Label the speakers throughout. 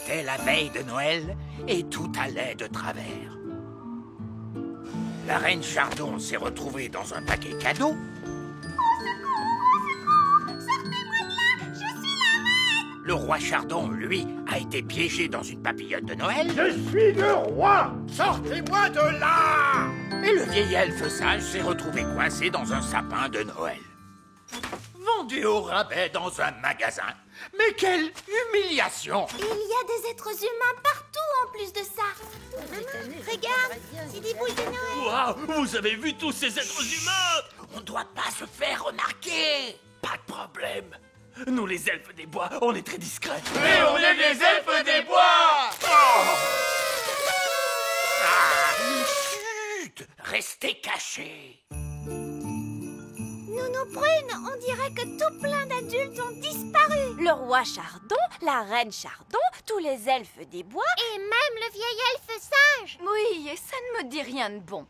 Speaker 1: C'était la veille de Noël et tout allait de travers. La reine Chardon s'est retrouvée dans un paquet cadeau. Le roi Chardon, lui, a été piégé dans une papillote de Noël.
Speaker 2: Je suis le roi! Sortez-moi de là!
Speaker 1: Et le vieil elfe sage s'est retrouvé coincé dans un sapin de Noël. Vendu au rabais dans un magasin. Mais quelle humiliation!
Speaker 3: Il y a des êtres humains partout en plus de ça. Regarde, c'est des boules de Noël.
Speaker 4: Waouh, vous avez vu tous ces êtres humains?
Speaker 1: On ne doit pas se faire remarquer.
Speaker 4: Pas de problème. Nous, les elfes des bois, on est très discrets.
Speaker 2: Mais on est les elfes des bois!
Speaker 1: Chut! Restez cachés.
Speaker 3: Nounou Prune, on dirait que tout plein d'adultes ont disparu.
Speaker 5: Le roi Chardon, la reine Chardon, tous les elfes des bois.
Speaker 3: Et même le vieil elfe sage.
Speaker 5: Oui, et ça ne me dit rien de bon.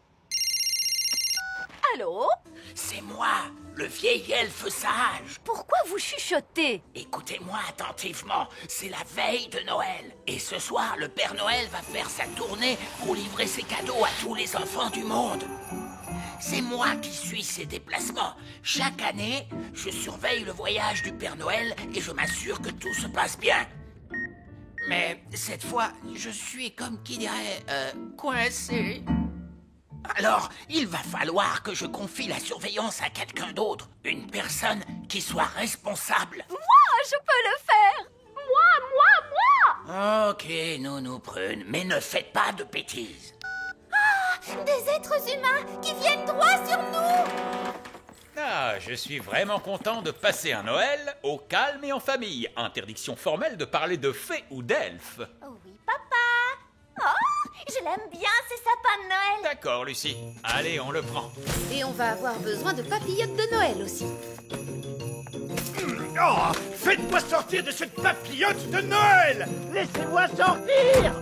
Speaker 5: Allô?
Speaker 1: C'est moi, le vieil elfe sage.
Speaker 5: Pourquoi vous chuchotez?
Speaker 1: Écoutez-moi attentivement, c'est la veille de Noël. Et ce soir, le Père Noël va faire sa tournée pour livrer ses cadeaux à tous les enfants du monde. C'est moi qui suis ses déplacements. Chaque année, je surveille le voyage du Père Noël et je m'assure que tout se passe bien. Mais cette fois, je suis comme qui dirait, coincé. Alors, il va falloir que je confie la surveillance à quelqu'un d'autre. Une personne qui soit responsable.
Speaker 5: Moi, je peux le faire. Moi.
Speaker 1: Ok, Nounou Prune, mais ne faites pas de bêtises.
Speaker 3: Des êtres humains qui viennent droit sur nous.
Speaker 6: Ah, je suis vraiment content de passer un Noël au calme et en famille. Interdiction formelle de parler de fées ou d'elfes.
Speaker 3: Oh oui, papa. Oh, je l'aime bien, ces sapins de Noël.
Speaker 6: D'accord, Lucie. Allez, on le prend.
Speaker 7: Et on va avoir besoin de papillotes de Noël aussi.
Speaker 2: Oh, faites-moi sortir de cette papillote de Noël! Laissez-moi sortir!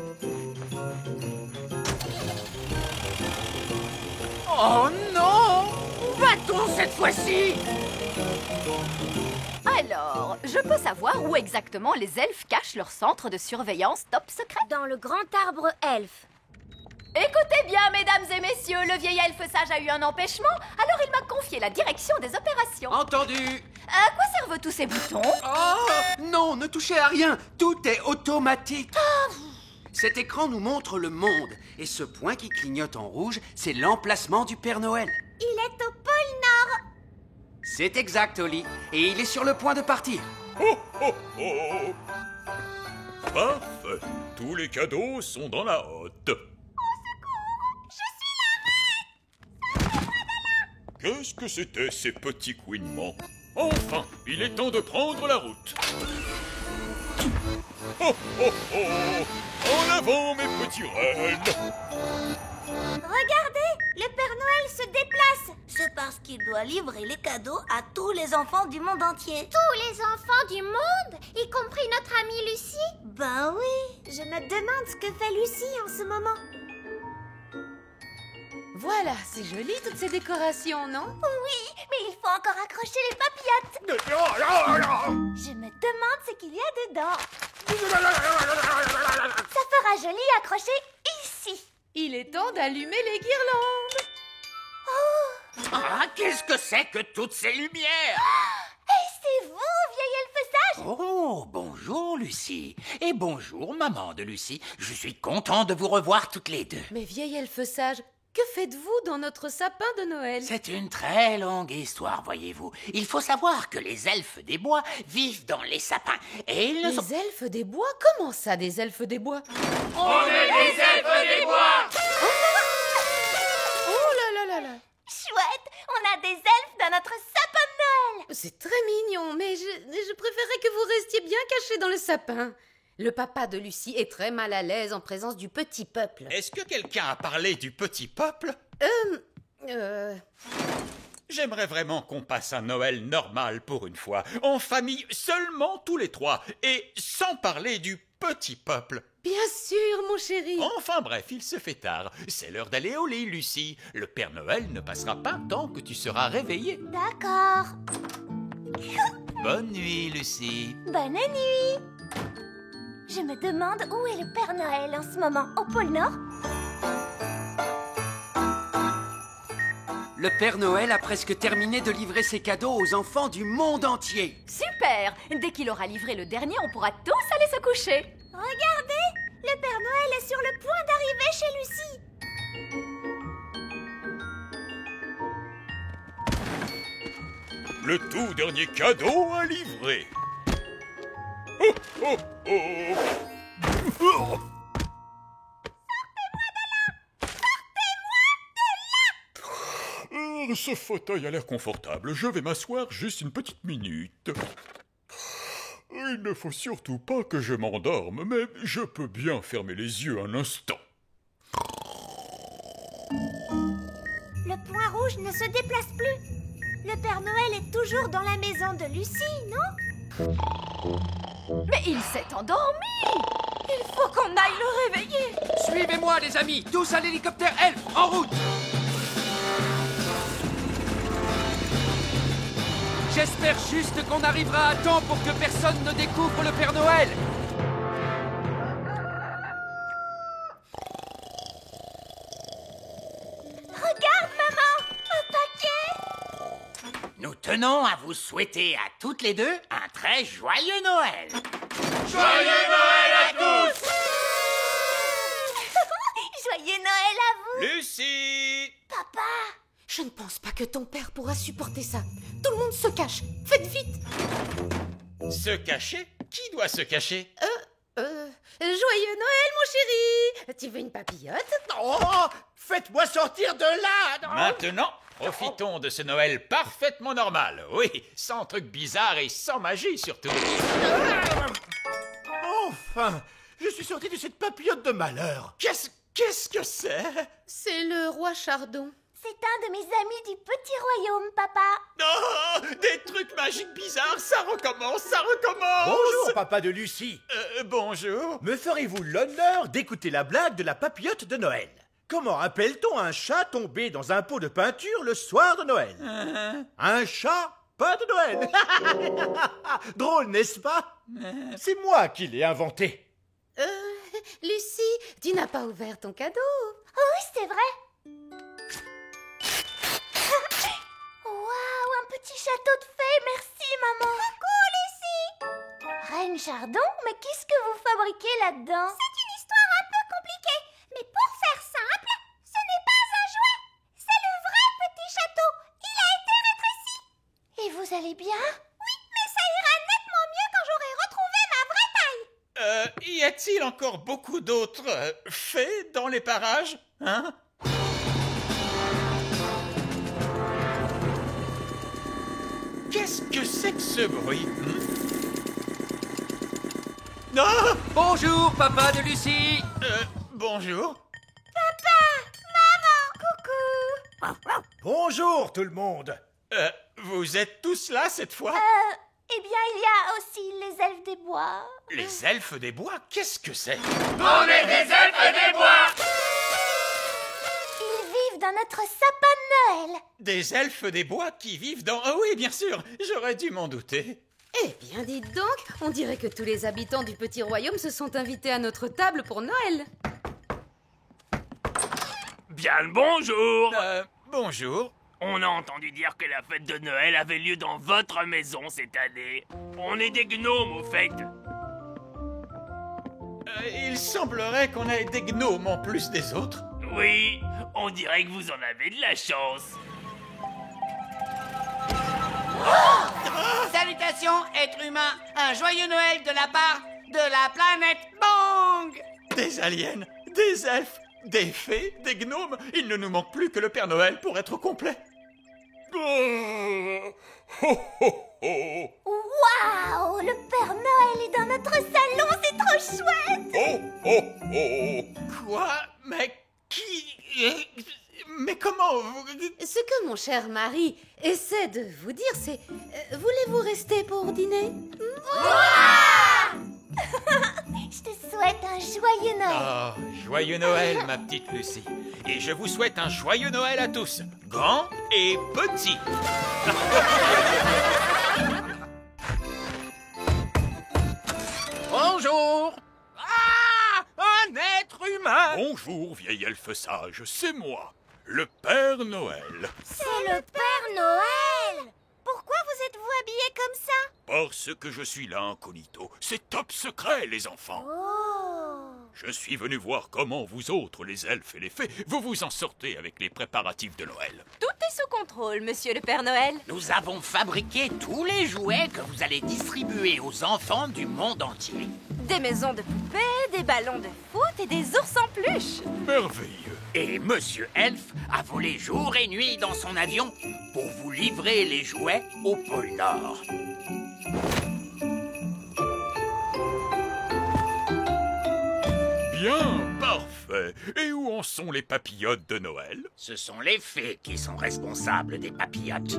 Speaker 1: Oh non! Où va-t-on cette fois-ci?
Speaker 5: Alors, je peux savoir où exactement les elfes cachent leur centre de surveillance top secret?
Speaker 3: Dans le grand arbre elfe.
Speaker 5: Écoutez bien, mesdames et messieurs, le vieil elfe sage a eu un empêchement, alors il m'a confié la direction des opérations.
Speaker 8: Entendu.
Speaker 5: À quoi servent tous ces boutons?
Speaker 8: Oh, non, ne touchez à rien. Tout est automatique. Cet écran nous montre le monde. Et ce point qui clignote en rouge, c'est l'emplacement du Père Noël.
Speaker 3: Il est au pôle Nord.
Speaker 8: C'est exact, Oli. Et il est sur le point de partir.
Speaker 4: Oh, oh, oh. Parfait. Tous les cadeaux sont dans la hotte. Qu'est-ce que c'était ces petits couinements? Enfin, il est temps de prendre la route. Oh, oh, oh! En avant, mes petits rennes!
Speaker 3: Regardez, le Père Noël se déplace. C'est parce qu'il doit livrer les cadeaux à tous les enfants du monde entier. Tous les enfants du monde, y compris notre amie Lucie? Ben oui. Je me demande ce que fait Lucie en ce moment.
Speaker 7: Voilà, c'est joli toutes ces décorations, non?
Speaker 3: Oui, mais il faut encore accrocher les papillotes. Je me demande ce qu'il y a dedans. Ça fera joli accroché ici.
Speaker 7: Il est temps d'allumer les guirlandes.
Speaker 1: Ah, qu'est-ce que c'est que toutes ces lumières?
Speaker 3: Et c'est vous, vieil elfe sage?
Speaker 1: Oh, bonjour Lucie. Et bonjour maman de Lucie. Je suis content de vous revoir toutes les deux.
Speaker 7: Mais vieil elfe sage, que faites-vous dans notre sapin de Noël?
Speaker 1: C'est une très longue histoire, voyez-vous. Il faut savoir que les elfes des bois vivent dans les sapins. Et ils ne sont...
Speaker 7: Les elfes des bois? Comment ça, des elfes des bois?
Speaker 2: On est les elfes des bois!
Speaker 7: Oh là là là là!
Speaker 3: Chouette, on a des elfes dans notre sapin de Noël.
Speaker 7: C'est très mignon, mais je préférerais que vous restiez bien cachés dans le sapin. Le papa de Lucie est très mal à l'aise en présence du petit peuple.
Speaker 6: Est-ce que quelqu'un a parlé du petit peuple? J'aimerais vraiment qu'on passe un Noël normal pour une fois, en famille, seulement tous les trois, et sans parler du petit peuple.
Speaker 7: Bien sûr, mon chéri.
Speaker 6: Enfin bref, il se fait tard. C'est l'heure d'aller au lit, Lucie. Le Père Noël ne passera pas tant que tu seras réveillée.
Speaker 3: D'accord.
Speaker 6: Bonne nuit, Lucie.
Speaker 3: Bonne nuit. Je me demande où est le Père Noël en ce moment, au pôle Nord?
Speaker 8: Le Père Noël a presque terminé de livrer ses cadeaux aux enfants du monde entier.
Speaker 5: Super! Dès qu'il aura livré le dernier, on pourra tous aller se coucher.
Speaker 3: Regardez! Le Père Noël est sur le point d'arriver chez Lucie.
Speaker 4: Le tout dernier cadeau à livrer. Oh, oh, oh. Oh. Ce fauteuil a l'air confortable. Je vais m'asseoir juste une petite minute. Il ne faut surtout pas que je m'endorme, mais je peux bien fermer les yeux un instant.
Speaker 3: Le point rouge ne se déplace plus. Le Père Noël est toujours dans la maison de Lucie, non?
Speaker 5: Mais il s'est endormi! Il faut qu'on aille le réveiller!
Speaker 8: Suivez-moi, les amis, tous à l'hélicoptère Elf, en route! J'espère juste qu'on arrivera à temps pour que personne ne découvre le Père Noël.
Speaker 3: Regarde, maman! Un paquet!
Speaker 1: Nous tenons à vous souhaiter à toutes les deux un très joyeux Noël.
Speaker 2: Joyeux Noël à tous!
Speaker 3: Joyeux Noël à vous!
Speaker 6: Lucie!
Speaker 3: Papa!
Speaker 7: Je ne pense pas que ton père pourra supporter ça. Tout le monde se cache. Faites vite.
Speaker 6: Se cacher? Qui doit se cacher?
Speaker 7: Joyeux Noël, mon chéri. Tu veux une papillote?
Speaker 2: Oh, faites-moi sortir de là! Non.
Speaker 6: Maintenant, profitons de ce Noël parfaitement normal. Oui, sans trucs bizarres et sans magie surtout.
Speaker 2: Enfin, je suis sorti de cette papillote de malheur.
Speaker 6: Qu'est-ce que c'est?
Speaker 7: C'est le roi Chardon.
Speaker 3: C'est un de mes amis du petit royaume, papa.
Speaker 6: Oh, des trucs magiques bizarres, ça recommence, ça recommence.
Speaker 2: Bonjour, papa de Lucie.
Speaker 6: Bonjour.
Speaker 2: Me ferez-vous l'honneur d'écouter la blague de la papillote de Noël? Comment appelle-t-on un chat tombé dans un pot de peinture le soir de Noël? Un chat, pas de Noël. Drôle, n'est-ce pas? C'est moi qui l'ai inventé.
Speaker 7: Lucie, tu n'as pas ouvert ton cadeau.
Speaker 3: Oh oui, c'est vrai. Waouh, un petit château de fées, merci maman. Coucou Lucie. Reine Chardon, mais qu'est-ce que vous fabriquez là-dedans? C'est une histoire un peu compliquée, mais pour faire simple, ce n'est pas un jouet, c'est le vrai petit château. Il a été rétréci. Et vous allez bien? Oui, mais ça ira nettement mieux quand j'aurai retrouvé ma vraie taille.
Speaker 6: Y a-t-il encore beaucoup d'autres fées dans les parages? Hein? Qu'est-ce que c'est que ce bruit? Non!
Speaker 8: Bonjour, papa de Lucie.
Speaker 6: Bonjour.
Speaker 2: Bonjour tout le monde.
Speaker 6: Vous êtes tous là cette fois?
Speaker 3: Eh bien, il y a aussi les elfes des bois.
Speaker 6: Les elfes des bois? Qu'est-ce que c'est?
Speaker 2: On est des elfes des bois.
Speaker 3: Ils vivent dans notre sapin de Noël.
Speaker 6: Des elfes des bois qui vivent dans... Ah oui, bien sûr, j'aurais dû m'en douter.
Speaker 7: Eh bien, dites donc, on dirait que tous les habitants du petit royaume se sont invités à notre table pour Noël.
Speaker 9: Bien le bonjour.
Speaker 6: Bonjour.
Speaker 9: On a entendu dire que la fête de Noël avait lieu dans votre maison cette année. On est des gnomes au fait.
Speaker 6: Il semblerait qu'on ait des gnomes en plus des autres.
Speaker 9: Oui, on dirait que vous en avez de la chance.
Speaker 8: Salutations, êtres humains. Un joyeux Noël de la part de la planète Bang.
Speaker 6: Des aliens, des elfes, des fées, des gnomes. Il ne nous manque plus que le Père Noël pour être complet.
Speaker 4: Oh, oh, oh, oh.
Speaker 3: Waouh, le Père Noël est dans notre salon, c'est trop chouette.
Speaker 4: Oh, oh, oh.
Speaker 6: Quoi? Mais qui... Mais comment vous...
Speaker 7: Ce que mon cher mari essaie de vous dire, c'est... voulez-vous rester pour dîner?
Speaker 3: Je te souhaite un joyeux Noël.
Speaker 6: Oh, joyeux Noël, ma petite Lucie. Et je vous souhaite un joyeux Noël à tous, grands et petits.
Speaker 2: Bonjour.
Speaker 4: Bonjour, vieil elfe sage, c'est moi, le Père Noël.
Speaker 3: C'est le Père Noël! Pourquoi vous êtes-vous habillé comme ça?
Speaker 4: Parce que je suis là incognito. C'est top secret, les enfants.
Speaker 3: Oh!
Speaker 4: Je suis venu voir comment vous autres, les elfes et les fées, vous vous en sortez avec les préparatifs de Noël.
Speaker 5: Tout est sous contrôle, monsieur le Père Noël.
Speaker 1: Nous avons fabriqué tous les jouets que vous allez distribuer aux enfants du monde entier.
Speaker 5: Des maisons de poupées, des ballons de foot et des ours en peluche.
Speaker 4: Merveilleux.
Speaker 1: Et Monsieur Elf a volé jour et nuit dans son avion pour vous livrer les jouets au pôle Nord.
Speaker 4: Bien, parfait. Et où en sont les papillotes de Noël?
Speaker 1: Ce sont les fées qui sont responsables des papillotes.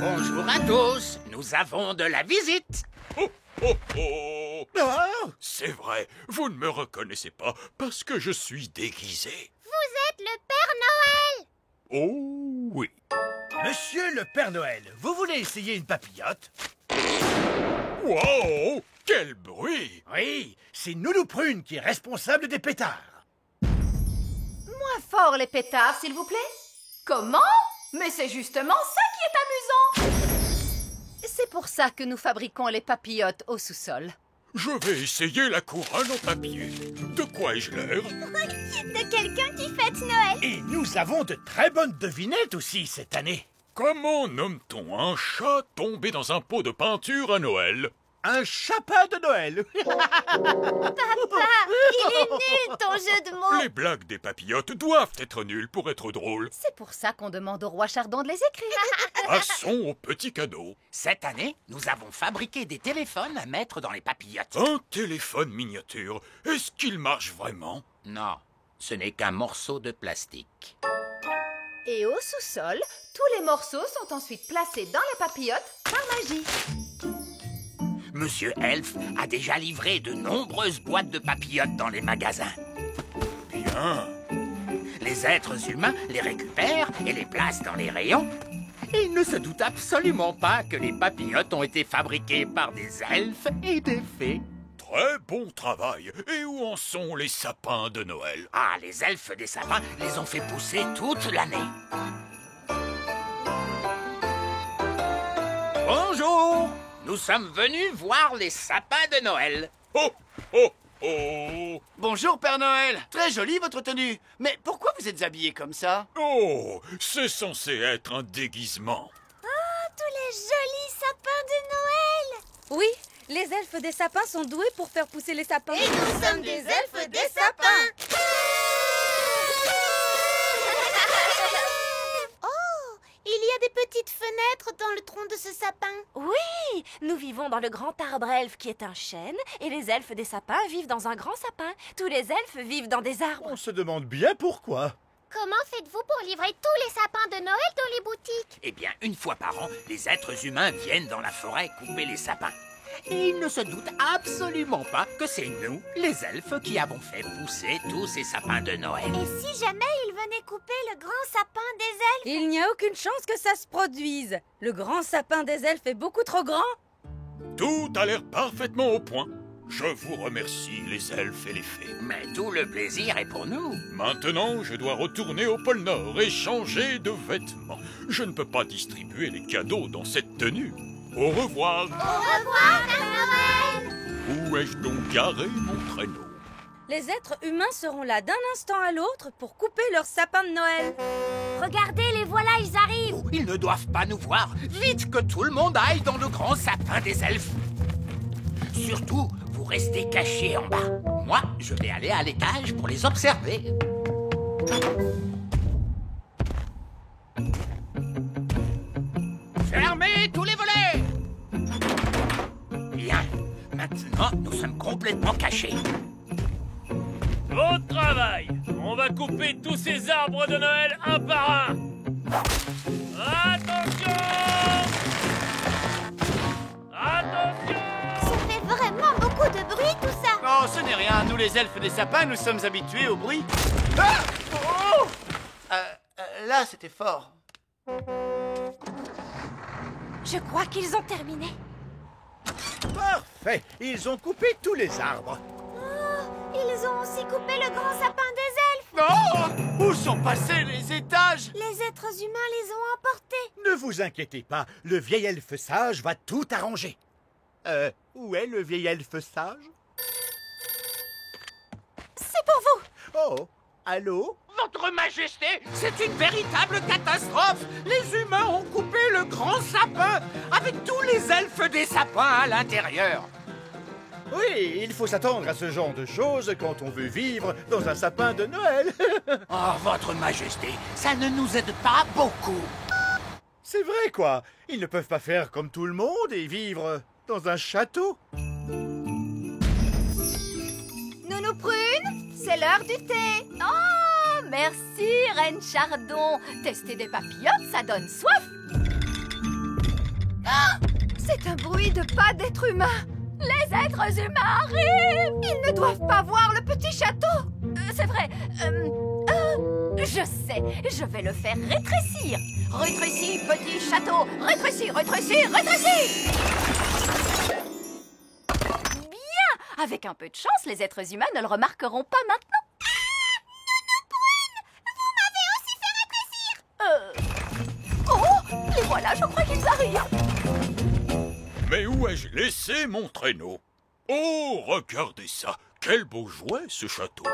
Speaker 1: Bonjour à tous, nous avons de la visite.
Speaker 4: Oh, oh, oh!
Speaker 2: Oh,
Speaker 4: C'est vrai, vous ne me reconnaissez pas parce que je suis déguisé.
Speaker 3: Vous êtes le Père Noël!
Speaker 4: Oh oui.
Speaker 2: Monsieur le Père Noël, vous voulez essayer une papillote?
Speaker 4: Wow! Quel bruit!
Speaker 2: Oui, c'est Nounou Prune qui est responsable des pétards.
Speaker 5: Moins fort les pétards, s'il vous plaît. Comment? Mais c'est justement ça qui est amusant. C'est pour ça que nous fabriquons les papillotes au sous-sol.
Speaker 4: Je vais essayer la couronne en papier. De quoi ai-je l'air?
Speaker 3: De quelqu'un qui fête Noël!
Speaker 2: Et nous avons de très bonnes devinettes aussi cette année.
Speaker 4: Comment nomme-t-on un chat tombé dans un pot de peinture à Noël?
Speaker 2: Un chapin de Noël.
Speaker 3: Papa, il est nul ton jeu de mots!
Speaker 4: Les blagues des papillotes doivent être nulles pour être drôles.
Speaker 5: C'est pour ça qu'on demande au roi Chardon de les écrire.
Speaker 4: Passons au petit cadeau.
Speaker 1: Cette année, nous avons fabriqué des téléphones à mettre dans les papillotes.
Speaker 4: Un téléphone miniature. Est-ce qu'il marche vraiment?
Speaker 1: Non, ce n'est qu'un morceau de plastique.
Speaker 5: Et au sous-sol, tous les morceaux sont ensuite placés dans les papillotes par magie.
Speaker 1: Monsieur Elf a déjà livré de nombreuses boîtes de papillotes dans les magasins.
Speaker 4: Bien.
Speaker 1: Les êtres humains les récupèrent et les placent dans les rayons. Et ils ne se doutent absolument pas que les papillotes ont été fabriqués par des elfes et des fées.
Speaker 4: Très bon travail. Et où en sont les sapins de Noël?
Speaker 1: Ah, les elfes des sapins les ont fait pousser toute l'année. Bonjour! Nous sommes venus voir les sapins de Noël.
Speaker 4: Oh, oh, oh!
Speaker 10: Bonjour Père Noël, très jolie votre tenue. Mais pourquoi vous êtes habillé comme ça?
Speaker 4: Oh, c'est censé être un déguisement.
Speaker 3: Tous les jolis sapins de Noël!
Speaker 11: Oui, les elfes des sapins sont doués pour faire pousser les sapins.
Speaker 3: Et nous sommes des elfes des sapins! Oh, il y a des petites fenêtres dans le tronc de ce sapin.
Speaker 5: Oui, nous vivons dans le grand arbre elfe qui est un chêne et les elfes des sapins vivent dans un grand sapin. Tous les elfes vivent dans des arbres.
Speaker 2: On se demande bien pourquoi.
Speaker 3: Comment faites-vous pour livrer tous les sapins de Noël dans les boutiques?
Speaker 1: Eh bien, une fois par an, les êtres humains viennent dans la forêt couper les sapins. Et ils ne se doutent absolument pas que c'est nous, les elfes, qui avons fait pousser tous ces sapins de Noël.
Speaker 3: Et si jamais ils venaient couper le grand sapin des elfes?
Speaker 11: Il n'y a aucune chance que ça se produise. Le grand sapin des elfes est beaucoup trop grand.
Speaker 4: Tout a l'air parfaitement au point. Je vous remercie, les elfes et les fées.
Speaker 1: Mais tout le plaisir est pour nous.
Speaker 4: Maintenant, je dois retourner au pôle Nord et changer de vêtements. Je ne peux pas distribuer les cadeaux dans cette tenue. Au revoir.
Speaker 3: Au revoir, Père Noël!
Speaker 4: Où ai-je donc garé mon traîneau?
Speaker 11: Les êtres humains seront là d'un instant à l'autre pour couper leur sapin de Noël.
Speaker 3: Regardez, les voilà, ils arrivent!
Speaker 1: Ils ne doivent pas nous voir. Vite que tout le monde aille dans le grand sapin des elfes. Surtout, vous restez cachés en bas. Moi, je vais aller à l'étage pour les observer. Fermez tous les volets! Bien. Maintenant, nous sommes complètement cachés.
Speaker 9: Bon travail! On va couper tous ces arbres de Noël un par un! Attention! Attention!
Speaker 3: Ça fait vraiment beaucoup de bruit, tout ça!
Speaker 10: Oh, ce n'est rien, nous les elfes des sapins, nous sommes habitués au bruit. Ah! Oh! Là, c'était fort.
Speaker 11: Je crois qu'ils ont terminé.
Speaker 2: Parfait. Ils ont coupé tous les arbres.
Speaker 3: Oh, ils ont aussi coupé le grand sapin des elfes.
Speaker 10: Oh! Où sont passés les étages?
Speaker 3: Les êtres humains les ont emportés.
Speaker 2: Ne vous inquiétez pas, le vieil elfe sage va tout arranger. Où est le vieil elfe sage?
Speaker 11: C'est pour vous.
Speaker 2: Oh, allô?
Speaker 1: Votre Majesté, c'est une véritable catastrophe. Les humains ont coupé le grand sapin avec tous les elfes des sapins à l'intérieur.
Speaker 2: Oui, il faut s'attendre à ce genre de choses quand on veut vivre dans un sapin de Noël.
Speaker 1: Oh, Votre Majesté, ça ne nous aide pas beaucoup.
Speaker 2: C'est vrai, quoi. Ils ne peuvent pas faire comme tout le monde et vivre dans un château.
Speaker 5: Nounou Prune, c'est l'heure du thé. Oh, merci, Reine Chardon. Tester des papillotes, ça donne soif. Ah, c'est un bruit de pas d'être humain. Les êtres humains arrivent. Ils ne doivent pas voir le petit château. C'est vrai. Je sais, je vais le faire rétrécir. Rétrécis, petit château. Rétrécis, rétrécis, rétrécis. Bien. Avec un peu de chance, les êtres humains ne le remarqueront pas maintenant. Oh, les voilà, je crois qu'ils arrivent.
Speaker 4: Mais où ai-je laissé mon traîneau? Oh, regardez ça! Quel beau jouet, ce château!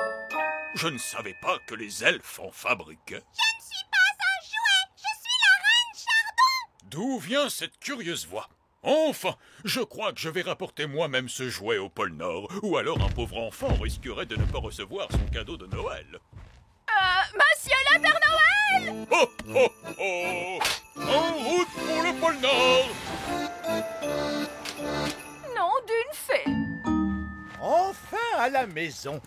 Speaker 4: Je ne savais pas que les elfes en fabriquaient.
Speaker 3: Je ne suis pas un jouet, je suis la reine Chardon.
Speaker 4: D'où vient cette curieuse voix? Enfin, je crois que je vais rapporter moi-même ce jouet au pôle Nord, ou alors un pauvre enfant risquerait de ne pas recevoir son cadeau de Noël.
Speaker 5: Monsieur le Père Noël!
Speaker 4: Oh, oh, oh! En route pour le pôle Nord!
Speaker 5: Nom d'une fée.
Speaker 2: Enfin à la maison.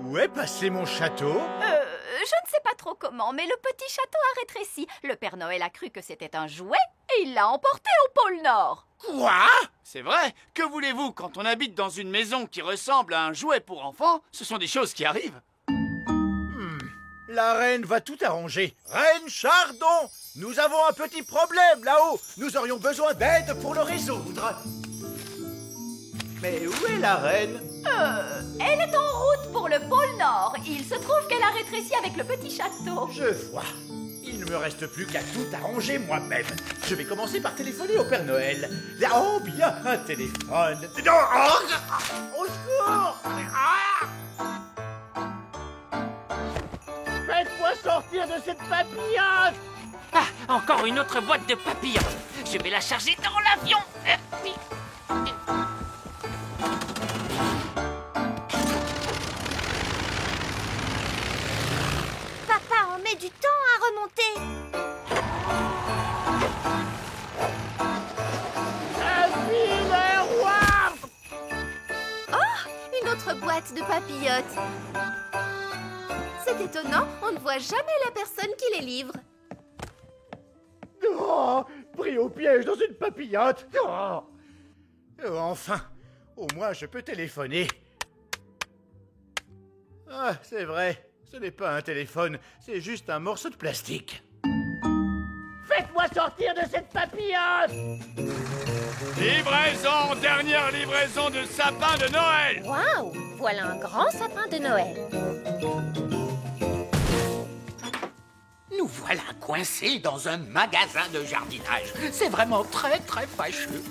Speaker 2: Où est passé mon château?
Speaker 5: Je ne sais pas trop comment, mais le petit château a rétréci. Le Père Noël a cru que c'était un jouet et il l'a emporté au pôle Nord.
Speaker 10: Quoi? C'est vrai? Que voulez-vous quand on habite dans une maison qui ressemble à un jouet pour enfants? Ce sont des choses qui arrivent.
Speaker 2: La reine va tout arranger. Reine Chardon, nous avons un petit problème là-haut. Nous aurions besoin d'aide pour le résoudre. Mais où est la reine?
Speaker 5: Elle est en route pour le pôle Nord. Il se trouve qu'elle a rétréci avec le petit château.
Speaker 2: Je vois. Il ne me reste plus qu'à tout arranger moi-même. Je vais commencer par téléphoner au Père Noël. Oh, bien, un téléphone. Non, au secours!
Speaker 1: Faites-moi sortir de cette papillote! Ah, encore une autre boîte de papillons. Je vais la charger dans l'avion.
Speaker 3: Papa en met du temps à remonter.
Speaker 1: Le roi!
Speaker 7: Oh, une autre boîte de papillotes. C'est étonnant, on ne voit jamais la personne qui les livre.
Speaker 2: Oh, pris au piège dans une papillote. Oh. Enfin, au moins je peux téléphoner. Ah, c'est vrai, ce n'est pas un téléphone, c'est juste un morceau de plastique.
Speaker 1: Faites-moi sortir de cette papillote!
Speaker 10: Livraison, dernière livraison de sapin de Noël!
Speaker 11: Waouh! Voilà un grand sapin de Noël.
Speaker 1: Nous voilà coincés dans un magasin de jardinage. C'est vraiment très très fâcheux.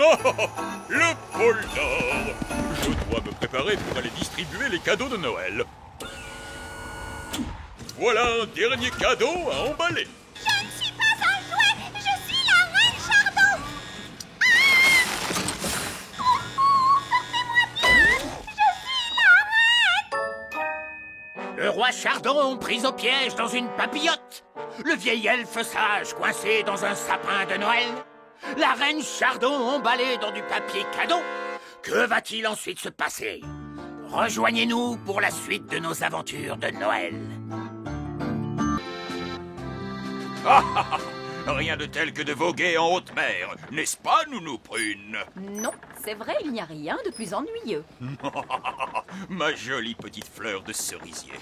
Speaker 4: Oh, oh, oh, le pôle Nord! Je dois me préparer pour aller distribuer les cadeaux de Noël. Voilà un dernier cadeau à emballer.
Speaker 3: Je ne suis pas un jouet, je suis la reine Chardon. Sortez-moi bien, je suis la reine.
Speaker 1: Le roi Chardon pris au piège dans une papillote. Le vieil elfe sage coincé dans un sapin de Noël. La reine Chardon emballée dans du papier cadeau. Que va-t-il ensuite se passer? Rejoignez-nous pour la suite de nos aventures de Noël.
Speaker 4: Rien de tel que de voguer en haute mer, n'est-ce pas, Nounou Prune?
Speaker 5: Non, c'est vrai, il n'y a rien de plus ennuyeux.
Speaker 4: Ma jolie petite fleur de cerisier.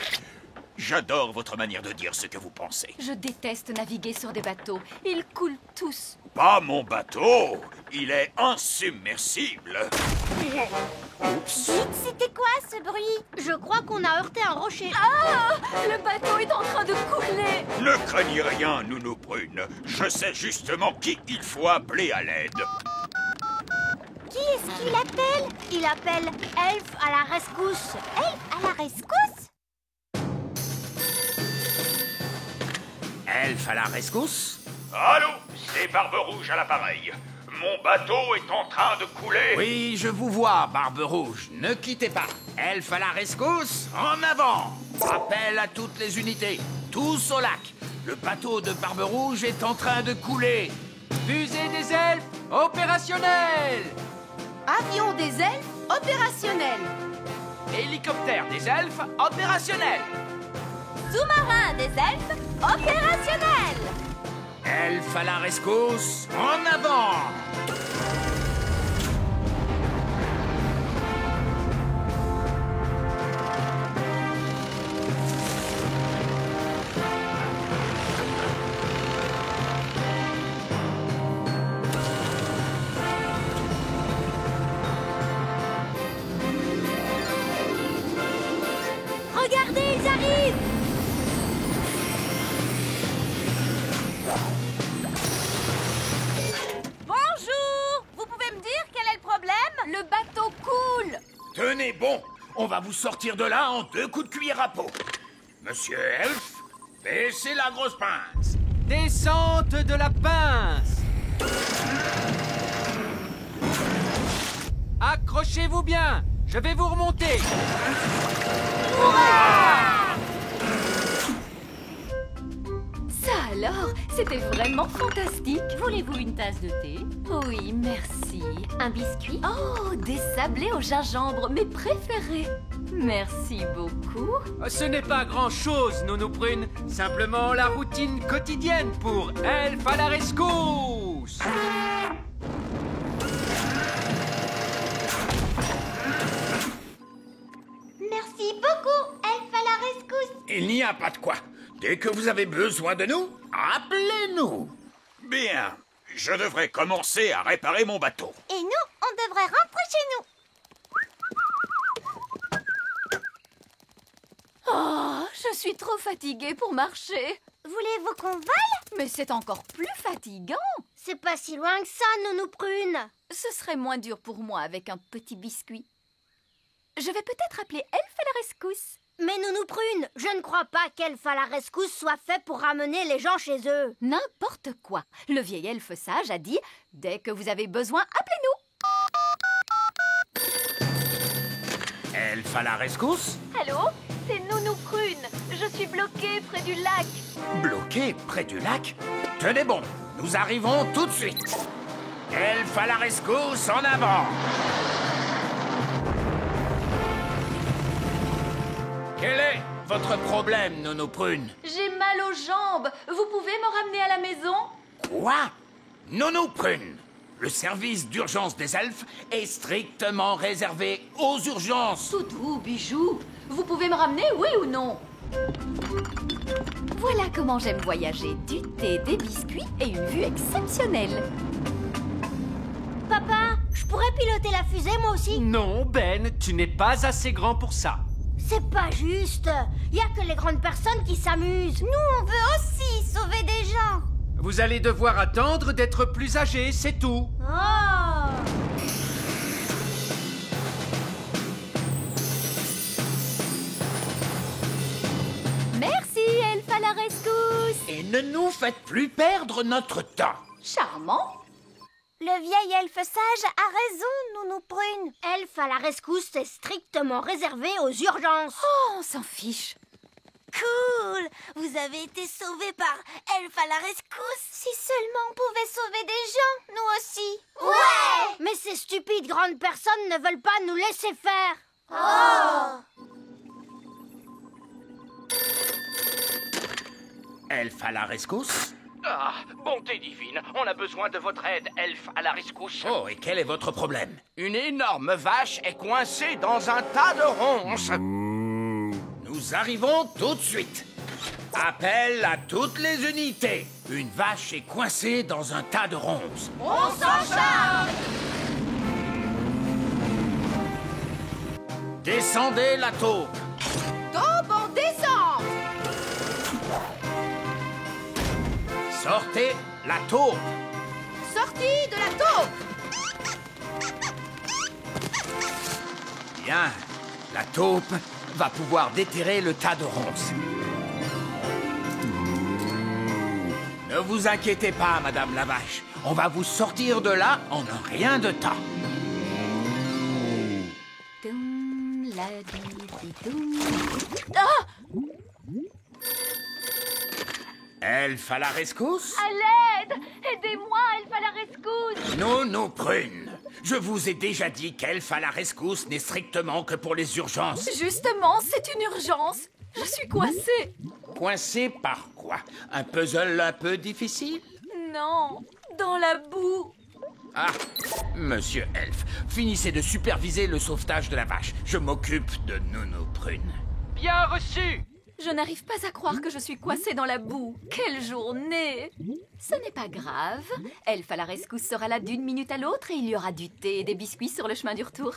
Speaker 6: J'adore votre manière de dire ce que vous pensez.
Speaker 5: Je déteste naviguer sur des bateaux. Ils coulent tous.
Speaker 6: Pas mon bateau. Il est insubmersible.
Speaker 3: Vite, c'était quoi ce bruit? Je crois qu'on a heurté un rocher.
Speaker 5: Ah! Le bateau est en train de couler.
Speaker 6: Ne craignez rien, Nounou Prune. Je sais justement qui il faut appeler à l'aide.
Speaker 3: Qui est-ce qu'il appelle? Il appelle Elf à la rescousse. Elf à la rescousse?
Speaker 1: Elf à la rescousse?
Speaker 6: Allô, c'est Barbe Rouge à l'appareil. Mon bateau est en train de couler.
Speaker 1: Oui, je vous vois, Barbe Rouge. Ne quittez pas. Elf à la rescousse, en avant. Appel à toutes les unités. Tous au lac. Le bateau de Barbe Rouge est en train de couler.
Speaker 8: Fusée des elfes opérationnelle.
Speaker 7: Avion des elfes opérationnel.
Speaker 8: Hélicoptère des elfes opérationnel.
Speaker 3: Sous-marin des elfes opérationnel.
Speaker 1: Elf à la rescousse, en avant.
Speaker 3: Regardez, ils arrivent.
Speaker 5: Bonjour! Vous pouvez me dire quel est le problème? Le bateau coule.
Speaker 1: Tenez bon, on va vous sortir de là en 2 coups de cuillère à peau. Monsieur Elf, baissez la grosse pince.
Speaker 8: Descente de la pince. Accrochez-vous bien. Je vais vous remonter.
Speaker 5: Ça alors, c'était vraiment fantastique. Voulez-vous une tasse de thé? Oui, merci. Un biscuit? Oh, des sablés au gingembre, mes préférés. Merci beaucoup.
Speaker 8: Ce n'est pas grand-chose, Nounou Prune. Simplement la routine quotidienne pour Elf à la rescousse.
Speaker 3: Merci beaucoup, Elf à la rescousse.
Speaker 1: Il n'y a pas de quoi. Dès que vous avez besoin de nous, appelez-nous.
Speaker 6: Bien, je devrais commencer à réparer mon bateau.
Speaker 3: Et nous, on devrait rentrer chez nous.
Speaker 5: Oh, je suis trop fatiguée pour marcher.
Speaker 3: Voulez-vous qu'on vole?
Speaker 5: Mais c'est encore plus fatigant.
Speaker 3: C'est pas si loin que ça, Nounou Prune.
Speaker 5: Ce serait moins dur pour moi avec un petit biscuit. Je vais peut-être appeler Elf à la rescousse.
Speaker 3: Mais Nounou Prune, je ne crois pas qu'Elf à la rescousse soit fait pour ramener les gens chez eux.
Speaker 5: N'importe quoi. Le vieil elfe sage a dit « Dès que vous avez besoin, appelez-nous ».
Speaker 1: Elf à la rescousse?
Speaker 5: Allô? C'est Nounou Prune. Je suis bloquée près du lac.
Speaker 1: Bloqué près du lac? Tenez bon, nous arrivons tout de suite. Elf à la rescousse, en avant. Quel est votre problème, Nounou Prune?
Speaker 5: J'ai mal aux jambes. Vous pouvez me ramener à la maison?
Speaker 1: Quoi? Nounou Prune, le service d'urgence des elfes est strictement réservé aux urgences.
Speaker 5: Toutou, bijou, vous pouvez me ramener, oui ou non? Voilà comment j'aime voyager. Du thé, des biscuits et une vue exceptionnelle.
Speaker 3: Papa, je pourrais piloter la fusée moi aussi?
Speaker 8: Non, Ben, tu n'es pas assez grand pour ça.
Speaker 3: C'est pas juste. Y a que les grandes personnes qui s'amusent. Nous, on veut aussi sauver des gens.
Speaker 8: Vous allez devoir attendre d'être plus âgé, c'est tout.
Speaker 3: Oh!
Speaker 5: Merci, Elf à la rescousse.
Speaker 1: Et ne nous faites plus perdre notre temps.
Speaker 5: Charmant.
Speaker 3: Le vieil elfe sage a raison, Nounou Prune. Elf à la rescousse est strictement réservé aux urgences.
Speaker 5: Oh, on s'en fiche.
Speaker 3: Cool! Vous avez été sauvés par Elf à la rescousse. Si seulement on pouvait sauver des gens, nous aussi. Ouais! Mais ces stupides grandes personnes ne veulent pas nous laisser faire. Oh!
Speaker 1: Elf à la rescousse?
Speaker 12: Ah, bonté divine, on a besoin de votre aide, Elf à la rescousse.
Speaker 1: Oh, et quel est votre problème?
Speaker 12: Une énorme vache est coincée dans un tas de ronces.
Speaker 1: Nous Nous arrivons tout de suite. Appel à toutes les unités. Une vache est coincée dans un tas de ronces.
Speaker 5: On s'en charge!
Speaker 1: Descendez la taupe.
Speaker 5: Taupe, on descend!
Speaker 1: Sortez la taupe.
Speaker 5: Sortie de la taupe!
Speaker 1: Bien, la taupe va pouvoir déterrer le tas de ronces. Ne vous inquiétez pas, Madame la Vache. On va vous sortir de là en un rien de temps.
Speaker 5: Ah!
Speaker 1: Elfe à la rescousse?
Speaker 5: À l'aide! Aidez-moi, Elfe à la rescousse!
Speaker 1: Non, Prune. Je vous ai déjà dit qu'Elfe à la rescousse n'est strictement que pour les urgences.
Speaker 5: Justement, c'est une urgence. Je suis coincée.
Speaker 1: Coincé par quoi? Un puzzle un peu difficile?
Speaker 5: Non, dans la boue.
Speaker 1: Ah, Monsieur Elfe, finissez de superviser le sauvetage de la vache. Je m'occupe de Nounou Prune.
Speaker 12: Bien reçu!
Speaker 5: Je n'arrive pas à croire que je suis coincée dans la boue. Quelle journée! Ce n'est pas grave. Elfe à la rescousse sera là d'une minute à l'autre et il y aura du thé et des biscuits sur le chemin du retour.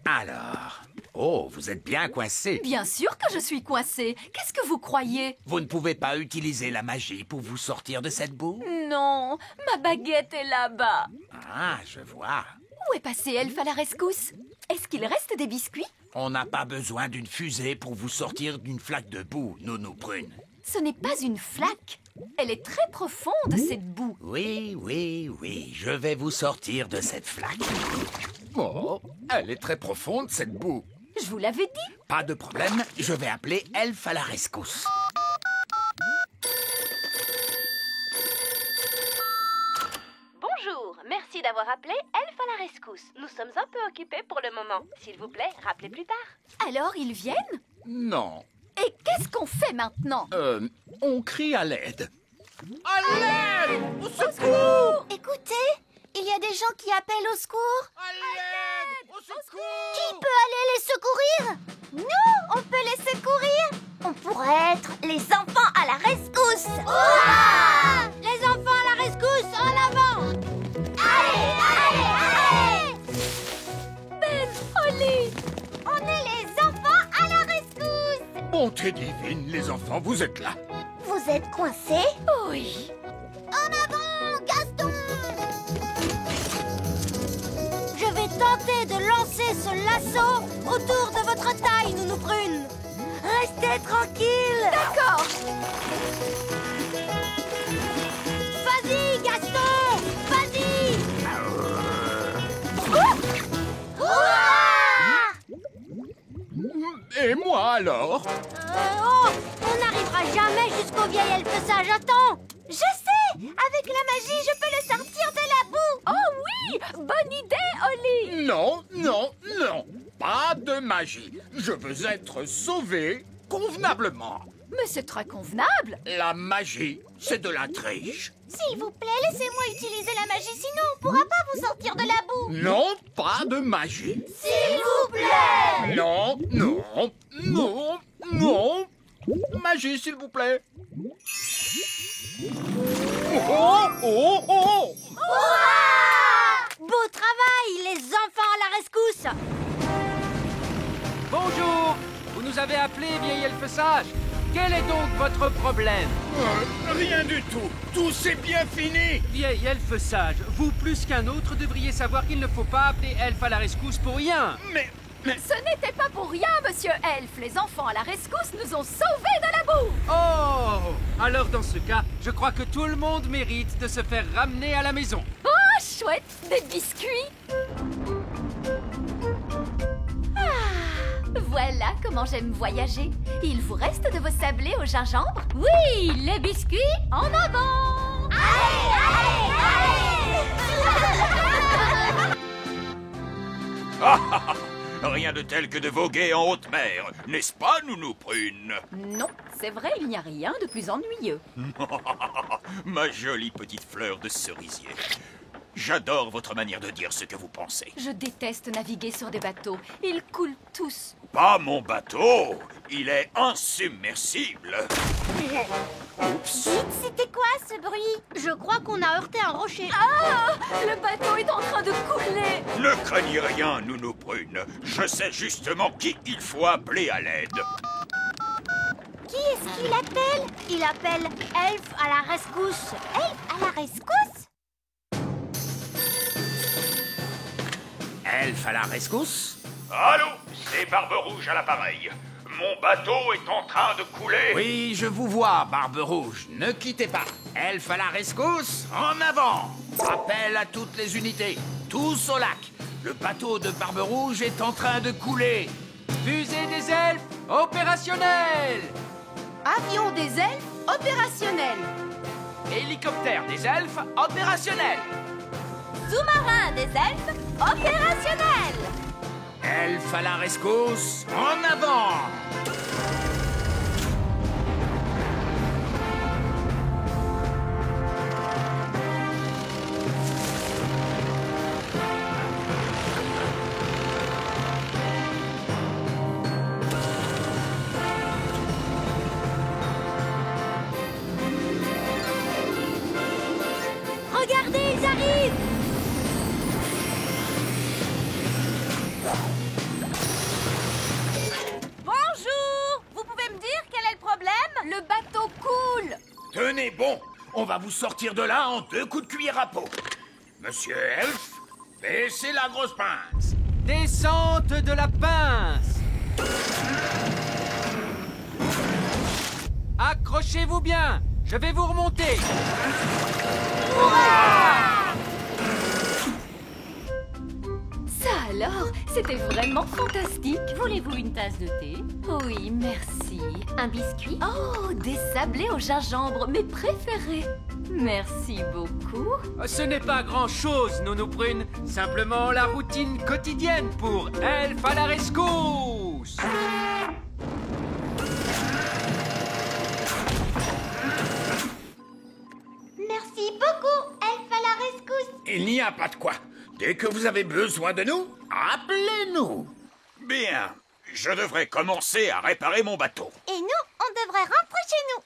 Speaker 1: Alors... Oh, vous êtes bien coincé.
Speaker 5: Bien sûr que je suis coincée. Qu'est-ce que vous croyez?
Speaker 1: Vous ne pouvez pas utiliser la magie pour vous sortir de cette boue?
Speaker 5: Non, ma baguette est là-bas.
Speaker 1: Ah, je vois.
Speaker 5: Où est passé Elfe à la rescousse? Est-ce qu'il reste des biscuits?
Speaker 1: On n'a pas besoin d'une fusée pour vous sortir d'une flaque de boue, Nounou Prune.
Speaker 5: Ce n'est pas une flaque. Elle est très profonde, cette boue.
Speaker 1: Oui, je vais vous sortir de cette flaque. Oh, elle est très profonde, cette boue.
Speaker 5: Je vous l'avais dit.
Speaker 1: Pas de problème, je vais appeler Elfe à la rescousse.
Speaker 13: Bonjour, merci d'avoir appelé Elfe à la rescousse. Nous sommes un peu occupés pour le moment. S'il vous plaît, rappelez plus tard.
Speaker 5: Alors, ils viennent?
Speaker 1: Non.
Speaker 5: Et qu'est-ce qu'on fait maintenant?
Speaker 1: On crie à l'aide.
Speaker 3: À l'aide! Au secours! Écoutez, il y a des gens qui appellent au secours.
Speaker 2: À l'aide! Au secours!
Speaker 3: Qui peut aller les secourir? Nous, on peut les secourir. On pourrait être les enfants à la rescousse. Hurrah! Les enfants à la rescousse, en avant! Allez, allez, allez!
Speaker 5: Ben, Holly!
Speaker 3: On est les enfants à la rescousse.
Speaker 1: Bonté divine, les enfants, vous êtes là.
Speaker 3: Vous êtes coincés?
Speaker 5: Oui.
Speaker 3: En avant, Gaston! Je vais tenter de lancer ce lasso autour de votre taille, Nounou Prune. Restez tranquille.
Speaker 5: D'accord.
Speaker 3: Vas-y, Gaston! Vas-y!
Speaker 1: Et moi alors?
Speaker 3: On n'arrivera jamais jusqu'au vieil elfe sage. Attends! Je sais! Avec la magie, je peux le sortir de la boue!
Speaker 5: Oh oui! Bonne idée, Holly!
Speaker 1: Non, pas de magie. Je veux être sauvé convenablement.
Speaker 5: Mais c'est très convenable.
Speaker 1: La magie, c'est de la triche.
Speaker 3: S'il vous plaît, laissez-moi utiliser la magie, sinon on pourra pas vous sortir de la boue.
Speaker 1: Non, pas de magie.
Speaker 3: S'il vous plaît!
Speaker 1: Non. Magie, s'il vous plaît. Oh!
Speaker 3: Hurrah! Beau travail, les enfants à la rescousse!
Speaker 14: Bonjour! Vous nous avez appelé, vieil elfe sage. Quel est donc votre problème?
Speaker 1: Rien du tout. Tout c'est bien fini.
Speaker 14: Vieil elfe sage, vous plus qu'un autre devriez savoir qu'il ne faut pas appeler elfe à la rescousse pour rien.
Speaker 1: Mais...
Speaker 5: Ce n'était pas pour rien, monsieur Elfe. Les enfants à la rescousse nous ont sauvés de la boue.
Speaker 14: Oh! Alors dans ce cas, je crois que tout le monde mérite de se faire ramener à la maison.
Speaker 5: Oh, chouette! Des biscuits. Voilà comment j'aime voyager. Il vous reste de vos sablés au gingembre? Oui, les biscuits en avant!
Speaker 6: Allez! Rien de tel que de voguer en haute mer, n'est-ce pas, Nounou Prune?
Speaker 5: Non, c'est vrai, il n'y a rien de plus ennuyeux.
Speaker 6: Ma jolie petite fleur de cerisier. J'adore votre manière de dire ce que vous pensez.
Speaker 5: Je déteste naviguer sur des bateaux. Ils coulent tous.
Speaker 4: pas mon bateau. Il est insubmersible.
Speaker 3: Oups. C'était quoi ce bruit? Je crois qu'on a heurté un rocher.
Speaker 5: Ah! Le bateau est en train de couler.
Speaker 4: Ne craignez rien, Nounou Prune. Je sais justement qui il faut appeler à l'aide.
Speaker 3: Qui est-ce qu'il appelle? Il appelle Elf à la rescousse. Elf à la rescousse?
Speaker 1: Elf à la rescousse?
Speaker 4: Allô, c'est Barbe Rouge à l'appareil. Mon bateau est en train de couler.
Speaker 1: Oui, je vous vois, Barbe Rouge. Ne quittez pas. Elf à la rescousse, en avant. Appel à toutes les unités. Tous au lac. Le bateau de Barbe Rouge est en train de couler.
Speaker 14: Fusée des elfes opérationnelle.
Speaker 7: Avion des elfes opérationnel.
Speaker 12: Hélicoptère des elfes opérationnel.
Speaker 3: Sous-marin des elfes opérationnel.
Speaker 1: Elf à la rescousse, en avant.
Speaker 3: Regardez, ils arrivent.
Speaker 5: Bonjour! Vous pouvez me dire quel est le problème? Le bateau coule.
Speaker 1: Tenez bon, on va vous sortir de là en 2 coups de cuillère à peau. Monsieur Elf, baissez la grosse pince.
Speaker 14: Descente de la pince. Accrochez-vous bien. Je vais vous remonter.
Speaker 5: Ça alors, c'était vraiment fantastique. Voulez-vous une tasse de thé? Oui, merci. Un biscuit? Oh, des sablés au gingembre, mes préférés. Merci beaucoup.
Speaker 14: Ce n'est pas grand-chose, Nounou Prune. Simplement la routine quotidienne pour Elf à la rescousse.
Speaker 3: Merci beaucoup, Elf à la rescousse.
Speaker 1: Il n'y a pas de quoi. Dès que vous avez besoin de nous, appelez-nous.
Speaker 4: Bien, je devrais commencer à réparer mon bateau.
Speaker 3: Et nous, on devrait rentrer chez nous.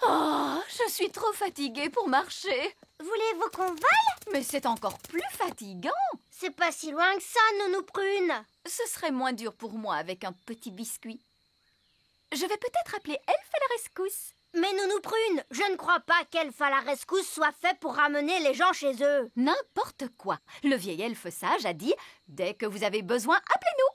Speaker 5: Oh, je suis trop fatiguée pour marcher.
Speaker 3: Voulez-vous qu'on vole?
Speaker 5: Mais c'est encore plus fatigant.
Speaker 3: C'est pas si loin que ça, Nounou Prune.
Speaker 5: Ce serait moins dur pour moi avec un petit biscuit. Je vais peut-être appeler Elf à la rescousse.
Speaker 3: Mais Nounou Prune, je ne crois pas qu'Elf à la rescousse soit fait pour ramener les gens chez eux.
Speaker 5: N'importe quoi. Le vieil elfe sage a dit « Dès que vous avez besoin, appelez-nous ».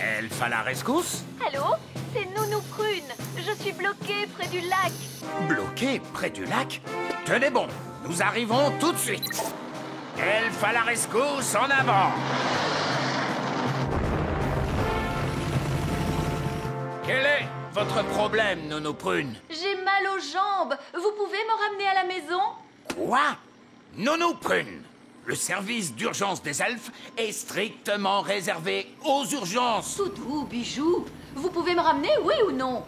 Speaker 1: Elf à la rescousse?
Speaker 13: Allô? C'est Nounou Prune. Je suis bloquée près du lac.
Speaker 1: Bloqué près du lac? Tenez bon, nous arrivons tout de suite. Elf à la rescousse, en avant. Quel est votre problème, Nounou Prune?
Speaker 5: J'ai mal aux jambes. Vous pouvez me ramener à la maison?
Speaker 1: Quoi? Nounou Prune, le service d'urgence des elfes est strictement réservé aux urgences.
Speaker 5: Toutou, bijou, vous pouvez me ramener, oui ou non?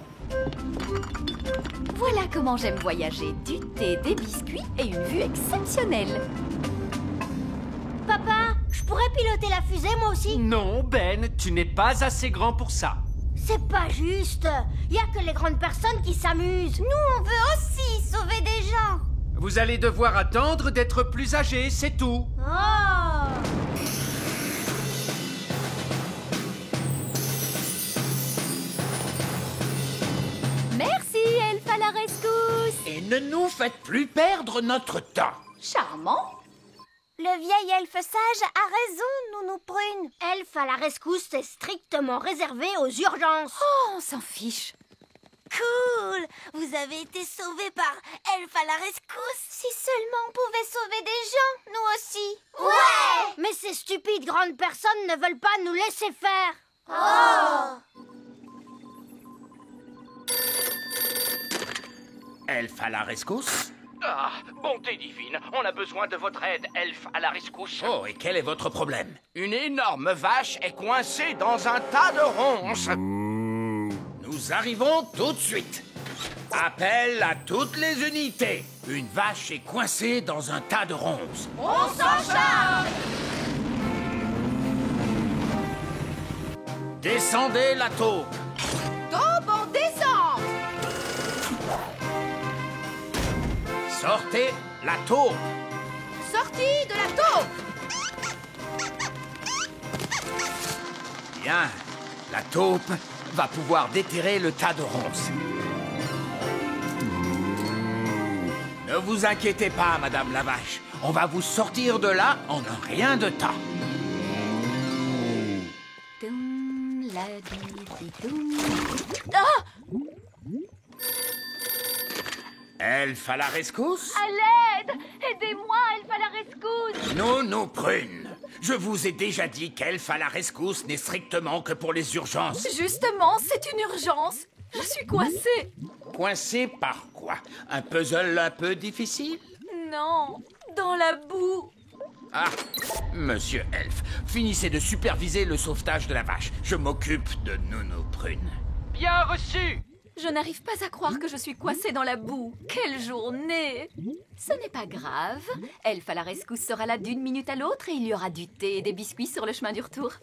Speaker 5: Voilà comment j'aime voyager. Du thé, des biscuits et une vue exceptionnelle.
Speaker 3: Papa, je pourrais piloter la fusée moi aussi?
Speaker 14: Non, Ben, tu n'es pas assez grand pour ça.
Speaker 3: C'est pas juste. Y a que les grandes personnes qui s'amusent. Nous, on veut aussi sauver des gens.
Speaker 14: Vous allez devoir attendre d'être plus âgé, c'est tout.
Speaker 3: Oh!
Speaker 5: Merci, Elf à la rescousse.
Speaker 1: Et ne nous faites plus perdre notre temps.
Speaker 5: Charmant.
Speaker 3: Le vieil elfe sage a raison, Nounou Prune. Elf à la rescousse est strictement réservé aux urgences.
Speaker 5: Oh, on s'en fiche.
Speaker 3: Cool! Vous avez été sauvés par Elf à la rescousse. Si seulement on pouvait sauver des gens, nous aussi. Ouais! Mais ces stupides grandes personnes ne veulent pas nous laisser faire. Oh!
Speaker 1: Elf à la rescousse?
Speaker 12: Ah, bonté divine, on a besoin de votre aide, Elf à la rescousse.
Speaker 1: Oh, et quel est votre problème?
Speaker 12: Une énorme vache est coincée dans un tas de ronces.
Speaker 1: Nous arrivons tout de suite. Appel à toutes les unités. Une vache est coincée dans un tas de ronces.
Speaker 5: On s'en charge!
Speaker 1: Descendez la taupe.
Speaker 5: Taupe en descente!
Speaker 1: Sortez la taupe.
Speaker 5: Sortie de la taupe!
Speaker 1: Bien, la taupe va pouvoir déterrer le tas de ronces. Ne vous inquiétez pas, Madame la Vache. On va vous sortir de là en un rien de temps.
Speaker 5: Ah!
Speaker 1: Elfe à la rescousse?
Speaker 13: À l'aide! Aidez-moi, Elfe à la rescousse!
Speaker 1: Non, Prune. Je vous ai déjà dit qu'Elfe à la rescousse n'est strictement que pour les urgences.
Speaker 5: Justement, c'est une urgence. Je suis coincée.
Speaker 1: Coincé par quoi? Un puzzle un peu difficile?
Speaker 5: Non, dans la boue.
Speaker 1: Ah, Monsieur Elfe, finissez de superviser le sauvetage de la vache. Je m'occupe de Nounou Prune.
Speaker 14: Bien reçu!
Speaker 5: Je n'arrive pas à croire que je suis coincée dans la boue. Quelle journée! Ce n'est pas grave. Elfe à la rescousse sera là d'une minute à l'autre et il y aura du thé et des biscuits sur le chemin du retour.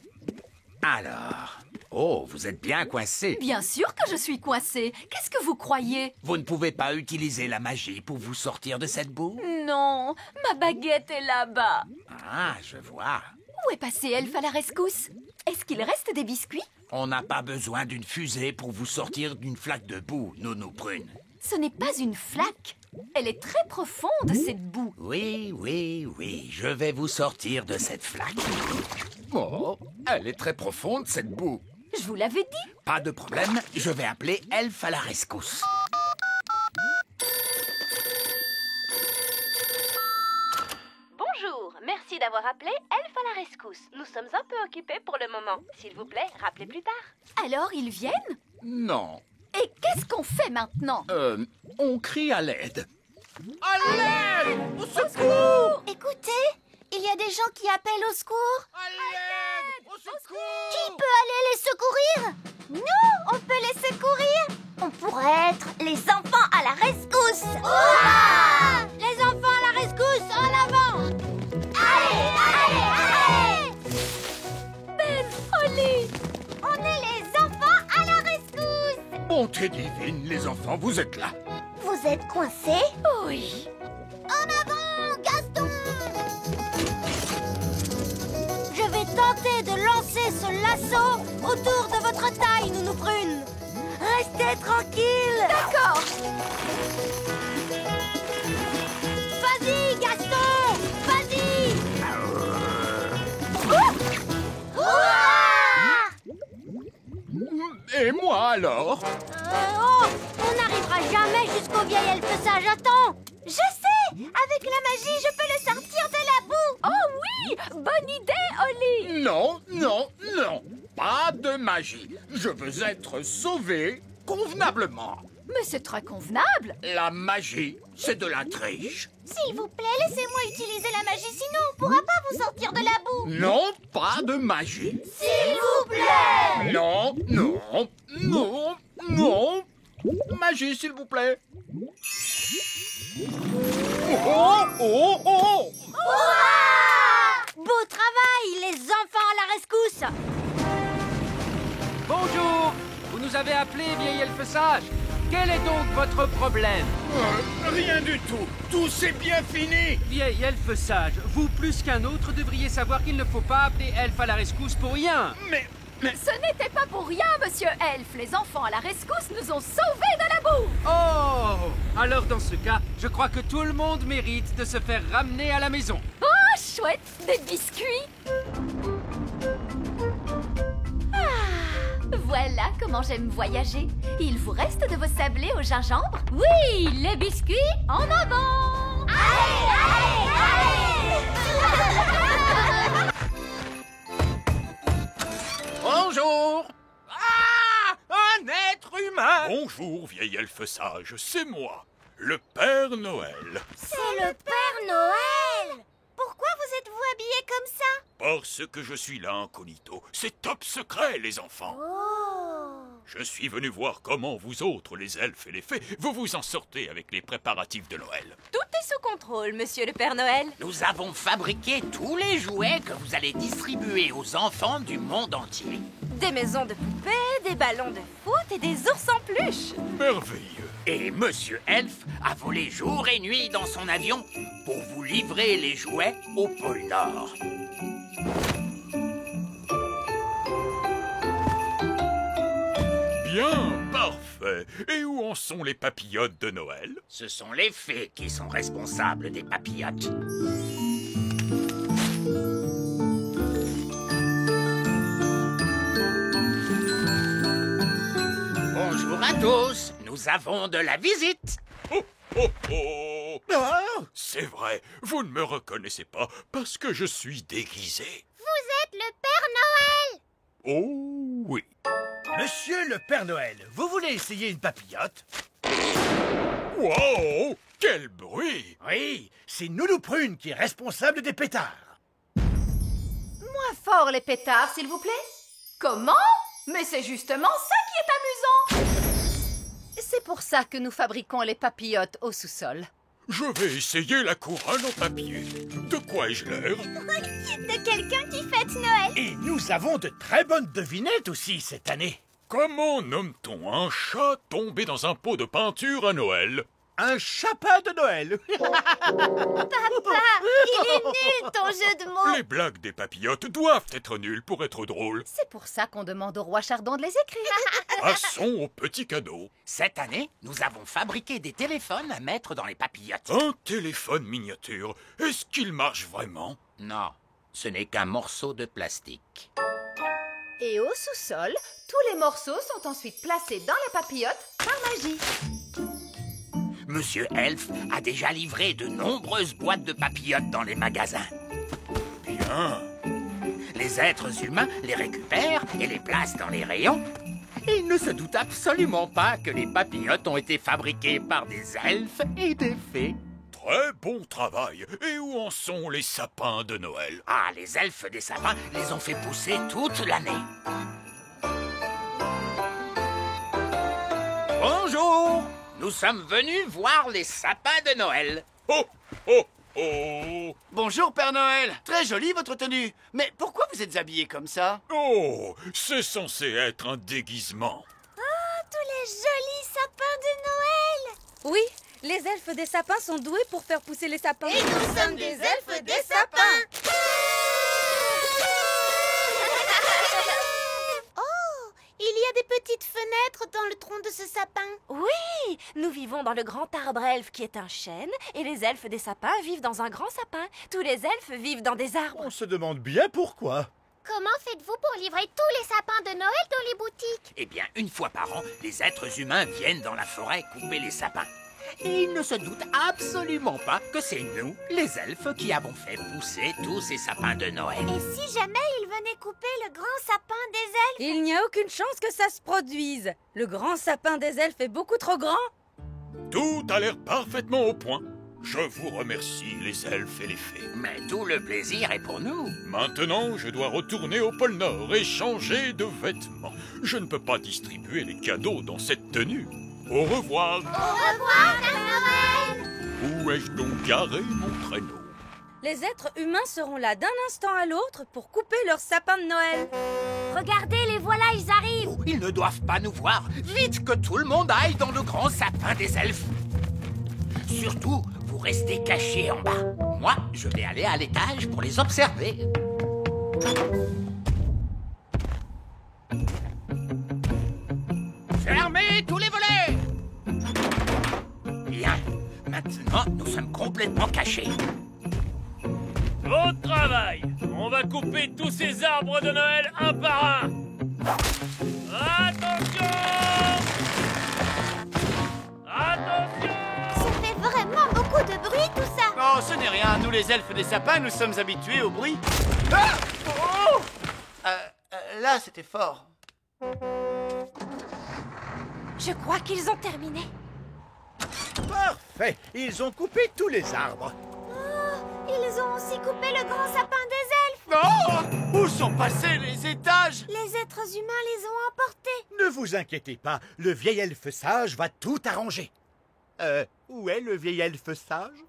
Speaker 1: Alors... Oh, vous êtes bien coincé.
Speaker 5: Bien sûr que je suis coincée. Qu'est-ce que vous croyez?
Speaker 1: Vous ne pouvez pas utiliser la magie pour vous sortir de cette boue?
Speaker 5: Non, ma baguette est là-bas.
Speaker 1: Ah, je vois.
Speaker 5: Où est passé Elfe à la rescousse? Est-ce qu'il reste des biscuits?
Speaker 1: On n'a pas besoin d'une fusée pour vous sortir d'une flaque de boue, Nounou Prune.
Speaker 5: Ce n'est pas une flaque. Elle est très profonde, cette boue.
Speaker 1: Oui, je vais vous sortir de cette flaque. Oh, elle est très profonde, cette boue.
Speaker 5: Je vous l'avais dit.
Speaker 1: Pas de problème, je vais appeler Elfe à la rescousse.
Speaker 13: Bonjour, merci d'avoir appelé Elfe à la rescousse. Nous sommes un peu occupés pour le moment. S'il vous plaît, rappelez plus tard.
Speaker 5: Alors, ils viennent?
Speaker 1: Non.
Speaker 5: Et qu'est-ce qu'on fait maintenant?
Speaker 1: On crie à l'aide.
Speaker 2: À l'aide! Au secours!
Speaker 3: Écoutez, il y a des gens qui appellent au secours.
Speaker 2: À l'aide! Au secours!
Speaker 3: Qui peut aller les secourir? Nous, on peut les secourir. On pourrait être les enfants à la rescousse. Hurrah! Les enfants à la rescousse, en avant! Allez!
Speaker 5: Ben, Holly!
Speaker 3: On est les enfants à la rescousse.
Speaker 1: Bonté divine, les enfants, vous êtes là.
Speaker 3: Vous êtes coincés?
Speaker 5: Oui.
Speaker 3: En avant, Gaston! Je vais tenter de lancer ce lasso autour de votre taille, Nounou Prune. Restez tranquille.
Speaker 5: D'accord.
Speaker 3: Vas-y, Gaston! Vas-y!
Speaker 1: Et moi alors?
Speaker 3: On n'arrivera jamais jusqu'au vieil elfe sage. Attends! Je sais! Avec la magie, je peux le sortir de la boue!
Speaker 5: Oh oui! Bonne idée, Holly!
Speaker 1: Non. Pas de magie. Je veux être sauvé convenablement.
Speaker 5: Mais c'est très convenable.
Speaker 1: La magie, c'est de la triche.
Speaker 3: S'il vous plaît, laissez-moi utiliser la magie, sinon on pourra pas vous sortir de la boue.
Speaker 1: Non, pas de magie.
Speaker 3: S'il vous plaît!
Speaker 1: Non. Magie, s'il vous plaît. Oh!
Speaker 3: Hurrah! Beau travail, les enfants à la rescousse!
Speaker 14: Bonjour! Vous nous avez appelé, vieil elfe sage. Quel est donc votre problème?
Speaker 1: Rien du tout. Tout c'est bien fini.
Speaker 14: Vieil elfe sage, vous plus qu'un autre devriez savoir qu'il ne faut pas appeler elfe à la rescousse pour rien.
Speaker 1: Mais...
Speaker 5: Ce n'était pas pour rien, monsieur Elfe. Les enfants à la rescousse nous ont sauvés de la boue.
Speaker 14: Oh! Alors dans ce cas, je crois que tout le monde mérite de se faire ramener à la maison.
Speaker 5: Oh, chouette! Des biscuits. Voilà comment j'aime voyager. Il vous reste de vos sablés au gingembre? Oui, les biscuits en avant!
Speaker 3: Allez!
Speaker 2: Bonjour! Ah! Un être humain!
Speaker 4: Bonjour, vieil elfe sage, c'est moi, le Père Noël.
Speaker 3: C'est le Père Noël! Pourquoi vous êtes-vous habillé comme ça?
Speaker 4: Parce que je suis là incognito. C'est top secret, les enfants.
Speaker 3: Oh!
Speaker 4: Je suis venu voir comment vous autres, les elfes et les fées, vous vous en sortez avec les préparatifs de Noël.
Speaker 13: Tout est sous contrôle, monsieur le Père Noël.
Speaker 1: Nous avons fabriqué tous les jouets que vous allez distribuer aux enfants du monde entier.
Speaker 13: Des maisons de poupées, des ballons de foot et des ours en peluche.
Speaker 4: Merveilleux.
Speaker 1: Et Monsieur Elf a volé jour et nuit dans son avion pour vous livrer les jouets au pôle Nord.
Speaker 4: Bien, parfait. Et où en sont les papillotes de Noël?
Speaker 1: Ce sont les fées qui sont responsables des papillotes. Bonjour à tous, nous avons de la visite.
Speaker 4: Oh, oh, oh. C'est vrai, vous ne me reconnaissez pas parce que je suis déguisé.
Speaker 3: Vous êtes le Père Noël!
Speaker 4: Oh oui.
Speaker 2: Monsieur le Père Noël, vous voulez essayer une papillote?
Speaker 4: Wow! Quel bruit!
Speaker 2: Oui, c'est Nounou Prune qui est responsable des pétards.
Speaker 5: Moins fort les pétards, s'il vous plaît. Comment? Mais c'est justement ça qui est amusant. C'est pour ça que nous fabriquons les papillotes au sous-sol.
Speaker 4: Je vais essayer la couronne en papier. De quoi ai-je l'air?
Speaker 3: De quelqu'un qui fête Noël.
Speaker 2: Et nous avons de très bonnes devinettes aussi cette année.
Speaker 4: Comment nomme-t-on un chat tombé dans un pot de peinture à Noël?
Speaker 2: Un chapin de Noël.
Speaker 3: Papa, il est nul ton jeu de mots.
Speaker 4: Les blagues des papillotes doivent être nulles pour être drôles.
Speaker 5: C'est pour ça qu'on demande au roi Chardon de les écrire.
Speaker 4: Passons au petit cadeau.
Speaker 1: Cette année, nous avons fabriqué des téléphones à mettre dans les papillotes.
Speaker 4: Un téléphone miniature. Est-ce qu'il marche vraiment?
Speaker 1: Non, ce n'est qu'un morceau de plastique.
Speaker 5: Et au sous-sol, tous les morceaux sont ensuite placés dans les papillotes par magie.
Speaker 1: Monsieur Elf a déjà livré de nombreuses boîtes de papillotes dans les magasins.
Speaker 4: Bien.
Speaker 1: Les êtres humains les récupèrent et les placent dans les rayons. Et ils ne se doutent absolument pas que les papillotes ont été fabriqués par des elfes et des fées.
Speaker 4: Très bon travail. Et où en sont les sapins de Noël?
Speaker 1: Ah, les elfes des sapins les ont fait pousser toute l'année. Bonjour! Nous sommes venus voir les sapins de Noël.
Speaker 4: Oh, oh, oh!
Speaker 10: Bonjour Père Noël. Très jolie votre tenue. Mais pourquoi vous êtes habillé comme ça?
Speaker 4: Oh, c'est censé être un déguisement.
Speaker 3: Oh, tous les jolis sapins de Noël.
Speaker 11: Oui, les elfes des sapins sont doués pour faire pousser les sapins.
Speaker 3: Et nous sommes des elfes des sapins. Il y a des petites fenêtres dans le tronc de ce sapin.
Speaker 13: Oui, nous vivons dans le grand arbre elfe qui est un chêne et les elfes des sapins vivent dans un grand sapin. Tous les elfes vivent dans des arbres.
Speaker 2: On se demande bien pourquoi.
Speaker 3: Comment faites-vous pour livrer tous les sapins de Noël dans les boutiques?
Speaker 1: Eh bien, une fois par an, les êtres humains viennent dans la forêt couper les sapins. Et ils ne se doutent absolument pas que c'est nous, les elfes, qui avons fait pousser tous ces sapins de Noël.
Speaker 3: Et si jamais ils venaient couper le grand sapin des elfes?
Speaker 11: Il n'y a aucune chance que ça se produise. Le grand sapin des elfes est beaucoup trop grand.
Speaker 4: Tout a l'air parfaitement au point. Je vous remercie, les elfes et les fées.
Speaker 1: Mais tout le plaisir est pour nous.
Speaker 4: Maintenant, je dois retourner au pôle Nord et changer de vêtements. Je ne peux pas distribuer les cadeaux dans cette tenue. Au revoir.
Speaker 3: Au revoir, Père Noël.
Speaker 4: Où ai-je donc garé mon traîneau?
Speaker 11: Les êtres humains seront là d'un instant à l'autre pour couper leur sapin de Noël.
Speaker 3: Regardez, les voilà, ils arrivent.
Speaker 1: Oh, ils ne doivent pas nous voir. Vite que tout le monde aille dans le grand sapin des elfes. Surtout, vous restez cachés en bas. Moi, je vais aller à l'étage pour les observer. Fermez tous les volets! Bien. Maintenant, nous sommes complètement cachés.
Speaker 9: Bon travail! On va couper tous ces arbres de Noël un par un! Attention! Attention!
Speaker 3: Ça fait vraiment beaucoup de bruit, tout ça.
Speaker 10: Oh, ce n'est rien. Nous, les elfes des sapins, nous sommes habitués au bruit. Ah! Oh! Là, c'était fort.
Speaker 13: Je crois qu'ils ont terminé.
Speaker 2: Parfait. Ils ont coupé tous les arbres.
Speaker 3: Oh, ils ont aussi coupé le grand sapin des elfes.
Speaker 10: Non! Où sont passés les étages?
Speaker 3: Les êtres humains les ont emportés.
Speaker 2: Ne vous inquiétez pas, le vieil elfe sage va tout arranger. Où est le vieil elfe sage?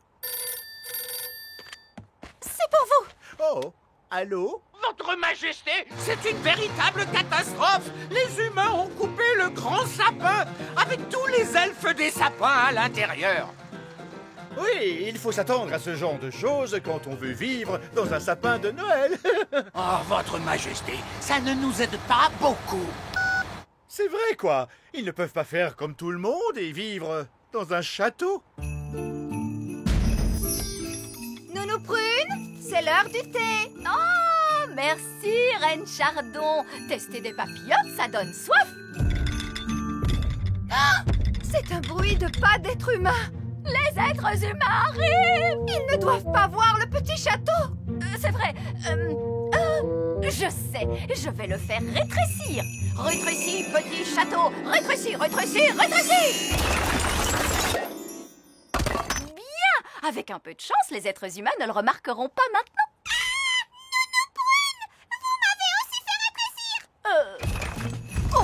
Speaker 13: C'est pour vous.
Speaker 2: Oh, allô?
Speaker 1: Votre Majesté, c'est une véritable catastrophe. Les humains ont coupé le grand sapin avec tous les elfes des sapins à l'intérieur.
Speaker 2: Oui, il faut s'attendre à ce genre de choses quand on veut vivre dans un sapin de Noël.
Speaker 1: Oh, Votre Majesté, ça ne nous aide pas beaucoup.
Speaker 2: C'est vrai, quoi. Ils ne peuvent pas faire comme tout le monde et vivre dans un château.
Speaker 5: Nounou Prune, c'est l'heure du thé.
Speaker 13: Oh, merci, Reine Chardon. Tester des papillotes, ça donne soif.
Speaker 5: Ah, c'est un bruit de pas d'être humain.
Speaker 13: Les êtres humains arrivent.
Speaker 5: Ils ne doivent pas voir le petit château.
Speaker 13: C'est vrai. Je sais, je vais le faire rétrécir. Rétrécis, petit château. Rétrécis, rétrécis, rétrécis. Bien. Avec un peu de chance, les êtres humains ne le remarqueront pas maintenant. Oh,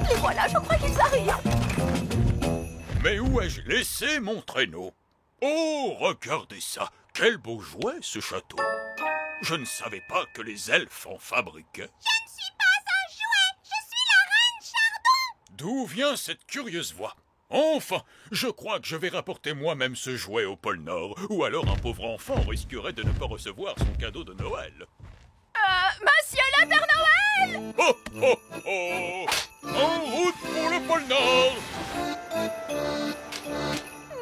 Speaker 13: les voilà, je crois qu'ils arrivent.
Speaker 4: Mais où ai-je laissé mon traîneau? Oh, regardez ça! Quel beau jouet, ce château! Je ne savais pas que les elfes en fabriquaient.
Speaker 3: Je ne suis pas un jouet, je suis la reine Chardon.
Speaker 4: D'où vient cette curieuse voix? Enfin, je crois que je vais rapporter moi-même ce jouet au pôle Nord, ou alors un pauvre enfant risquerait de ne pas recevoir son cadeau de Noël.
Speaker 13: Monsieur le Père Noël!
Speaker 4: Oh, oh, oh! En route pour le pôle Nord!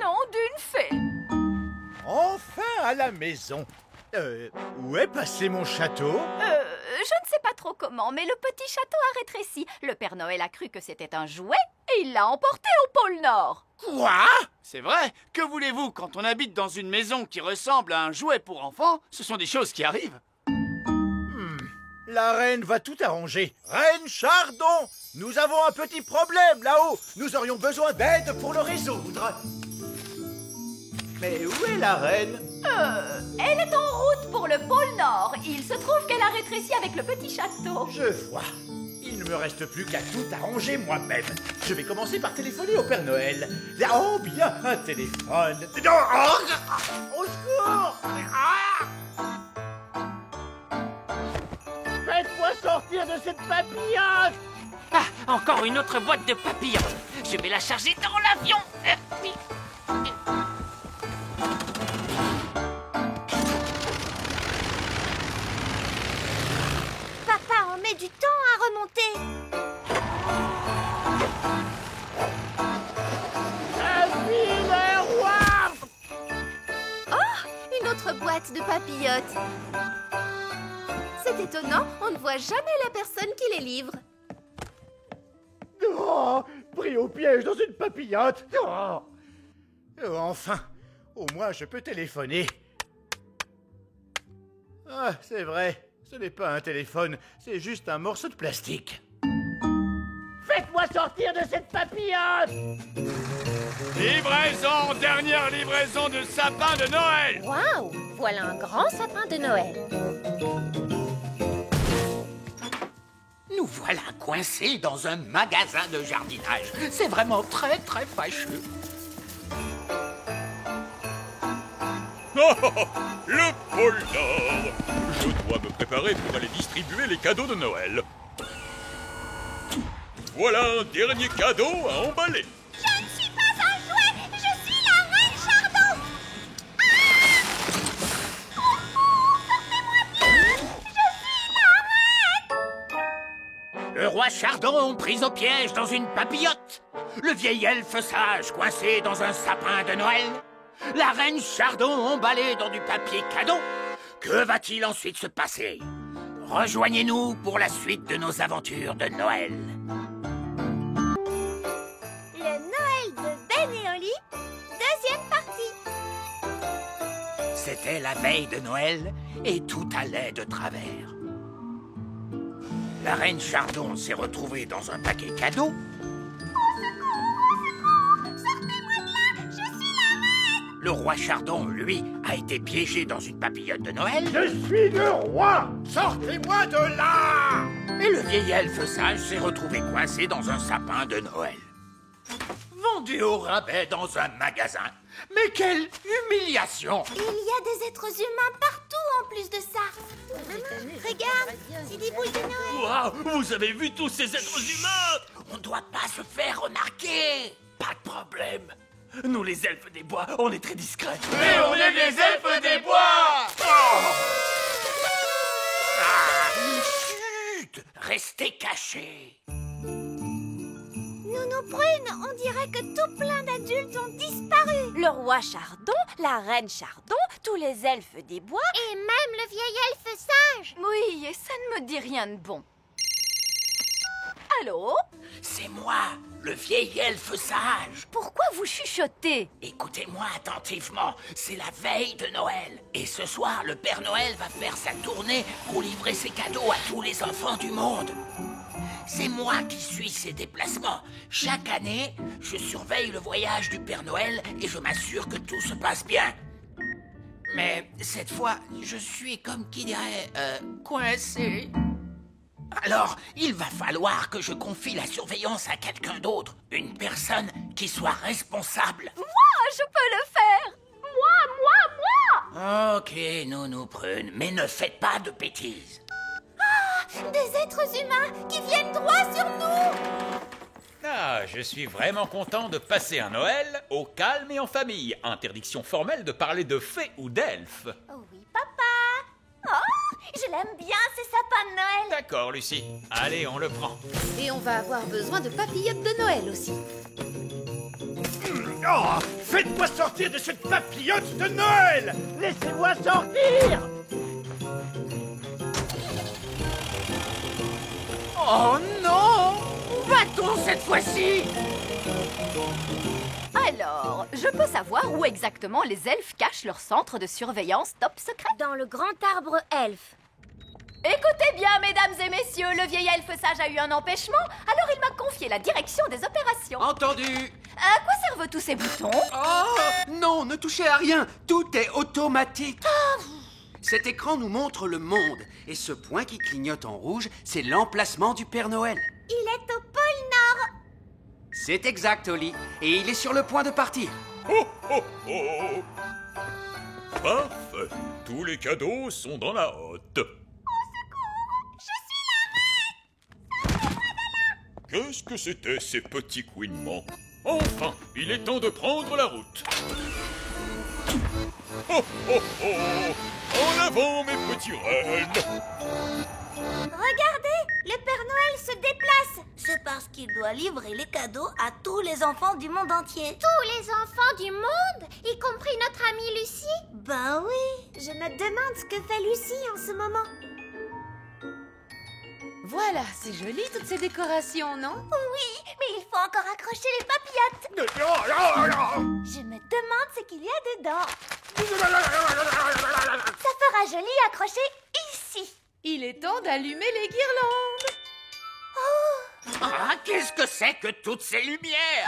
Speaker 13: Nom d'une fée.
Speaker 2: Enfin à la maison. Où est passé mon château?
Speaker 13: Je ne sais pas trop comment, mais le petit château a rétréci. Le Père Noël a cru que c'était un jouet et il l'a emporté au pôle Nord.
Speaker 10: Quoi? C'est vrai? Que voulez-vous? Quand on habite dans une maison qui ressemble à un jouet pour enfants, ce sont des choses qui arrivent.
Speaker 2: La reine va tout arranger. Reine Chardon, nous avons un petit problème là-haut. Nous aurions besoin d'aide pour le résoudre. Mais où est la reine?
Speaker 13: Elle est en route pour le pôle Nord. Il se trouve qu'elle a rétréci avec le petit château.
Speaker 2: Je vois. Il ne me reste plus qu'à tout arranger moi-même. Je vais commencer par téléphoner au Père Noël. Oh, bien, un téléphone. Non, au secours!
Speaker 1: Faites-moi sortir de cette papillote! Ah, encore une autre boîte de papillotes. Je vais la charger dans l'avion.
Speaker 3: Papa en met du temps à remonter.
Speaker 1: Le roi!
Speaker 5: Oh, une autre boîte de papillotes. C'est étonnant, on ne voit jamais la personne qui les livre.
Speaker 2: Oh, pris au piège dans une papillote. Oh. Enfin, au moins je peux téléphoner. Ah, c'est vrai, ce n'est pas un téléphone, c'est juste un morceau de plastique.
Speaker 1: Faites-moi sortir de cette papillote!
Speaker 14: Livraison, dernière livraison de sapin de Noël!
Speaker 11: Waouh! Voilà un grand sapin de Noël.
Speaker 1: Nous voilà coincés dans un magasin de jardinage. C'est vraiment très très fâcheux.
Speaker 4: Oh, oh, oh, le pôle Nord! Je dois me préparer pour aller distribuer les cadeaux de Noël. Voilà un dernier cadeau à emballer.
Speaker 3: Je ne suis pas un jouet, je suis la reine Chardon. Sortez-moi de là! Je suis la reine!
Speaker 1: Le roi Chardon pris au piège dans une papillote. Le vieil elfe sage coincé dans un sapin de Noël. La reine Chardon emballée dans du papier cadeau. Que va-t-il ensuite se passer? Rejoignez-nous pour la suite de nos aventures de Noël.
Speaker 3: Le Noël de Ben et Oli, deuxième partie.
Speaker 1: C'était la veille de Noël et tout allait de travers. La reine Chardon s'est retrouvée dans un paquet cadeau.
Speaker 3: Sortez-moi de là, je suis la reine!
Speaker 1: Le roi Chardon, lui, a été piégé dans une papillote de Noël.
Speaker 2: Je suis le roi! Sortez-moi de là!
Speaker 1: Et le vieil elfe sage s'est retrouvé coincé dans un sapin de Noël. Vendu au rabais dans un magasin. Mais quelle humiliation!
Speaker 3: Il y a des êtres humains partout en plus de ça. Regarde, c'est des boules de Noël.
Speaker 9: Waouh, vous avez vu tous ces êtres humains?
Speaker 1: On ne doit pas se faire remarquer.
Speaker 9: Pas de problème. Nous, les elfes des bois, on est très discrets.
Speaker 10: Mais on est les elfes des bois!
Speaker 1: Chut! Restez cachés.
Speaker 3: Nounou Prune, on dirait que tout plein d'adultes ont disparu.
Speaker 11: Le roi Chardon, la reine Chardon, tous les elfes des bois.
Speaker 3: Et même le vieil elfe sage.
Speaker 13: Oui, et ça ne me dit rien de bon. Allô?
Speaker 1: C'est moi, le vieil elfe sage.
Speaker 13: Pourquoi vous chuchotez?
Speaker 1: Écoutez-moi attentivement, c'est la veille de Noël. Et ce soir, le Père Noël va faire sa tournée pour livrer ses cadeaux à tous les enfants du monde. C'est moi qui suis ses déplacements. Chaque année, je surveille le voyage du Père Noël et je m'assure que tout se passe bien. Mais cette fois, je suis comme qui dirait, coincé. Alors, il va falloir que je confie la surveillance à quelqu'un d'autre. Une personne qui soit responsable.
Speaker 13: Moi, je peux le faire! Moi!
Speaker 1: Ok, Nounou Prune, mais ne faites pas de bêtises.
Speaker 3: Des êtres humains qui viennent droit sur nous.
Speaker 6: Ah, je suis vraiment content de passer un Noël au calme et en famille. Interdiction formelle de parler de fées ou d'elfes.
Speaker 3: Oh oui, papa. Oh, je l'aime bien, ces sapins de Noël.
Speaker 6: D'accord, Lucie. Allez, on le prend.
Speaker 7: Et on va avoir besoin de papillotes de Noël aussi.
Speaker 2: Oh, faites-moi sortir de cette papillote de Noël! Laissez-moi sortir!
Speaker 1: Oh non! Où va-t-on cette fois-ci?
Speaker 13: Alors, je peux savoir où exactement les elfes cachent leur centre de surveillance top secret?
Speaker 3: Dans le grand arbre elfe.
Speaker 13: Écoutez bien, mesdames et messieurs, le vieil elfe sage a eu un empêchement, alors il m'a confié la direction des opérations.
Speaker 8: Entendu.
Speaker 13: À quoi servent tous ces boutons?
Speaker 8: Oh, non, ne touchez à rien. Tout est automatique. Cet écran nous montre le monde. Et ce point qui clignote en rouge, c'est l'emplacement du Père Noël.
Speaker 3: Il est au pôle Nord.
Speaker 8: C'est exact, Oli. Et il est sur le point de partir.
Speaker 4: Oh, oh, oh. Parfait. Tous les cadeaux sont dans la hotte. Qu'est-ce que c'était ces petits couinements? Enfin, il est temps de prendre la route. Oh, oh, oh! En avant, mes petits rennes!
Speaker 3: Regardez, le Père Noël se déplace. C'est parce qu'il doit livrer les cadeaux à tous les enfants du monde entier. Tous les enfants du monde? Y compris notre amie Lucie? Ben oui, je me demande ce que fait Lucie en ce moment.
Speaker 7: Voilà, c'est joli toutes ces décorations, non?
Speaker 3: Oui, mais il faut encore accrocher les papillotes. Je me demande ce qu'il y a dedans. Ça fera joli accroché ici.
Speaker 7: Il est temps d'allumer les guirlandes.
Speaker 1: Ah, qu'est-ce que c'est que toutes ces lumières?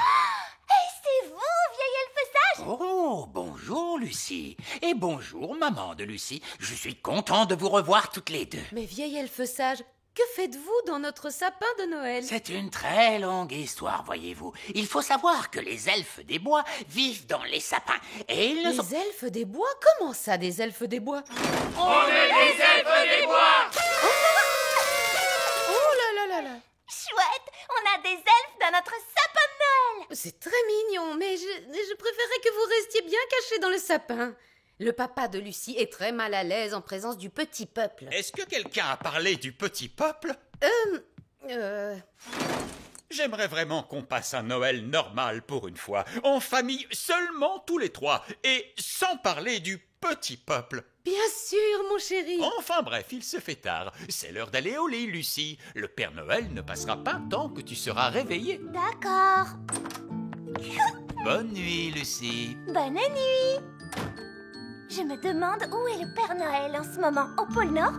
Speaker 3: Et c'est vous, vieil elfe sage?
Speaker 1: Oh, bonjour Lucie. Et bonjour maman de Lucie. Je suis content de vous revoir toutes les deux.
Speaker 7: Mais vieil elfe sage, que faites-vous dans notre sapin de Noël?
Speaker 1: C'est une très longue histoire, voyez-vous. Il faut savoir que les elfes des bois vivent dans les sapins. Et ils ne sont...
Speaker 7: Les elfes des bois? Comment ça, des elfes des bois?
Speaker 10: On est les elfes des bois!
Speaker 7: Oh là là là là!
Speaker 3: Chouette, on a des elfes dans notre sapin de Noël.
Speaker 7: C'est très mignon, mais je préférais que vous restiez bien cachés dans le sapin. Le papa de Lucie est très mal à l'aise en présence du petit peuple.
Speaker 6: Est-ce que quelqu'un a parlé du petit peuple? J'aimerais vraiment qu'on passe un Noël normal pour une fois, en famille seulement tous les trois, et sans parler du petit peuple.
Speaker 7: Bien sûr, mon chéri.
Speaker 6: Enfin bref, il se fait tard. C'est l'heure d'aller au lit, Lucie. Le Père Noël ne passera pas tant que tu seras réveillée.
Speaker 3: D'accord.
Speaker 6: Bonne nuit, Lucie.
Speaker 3: Bonne nuit. Je me demande où est le Père Noël en ce moment, au pôle Nord?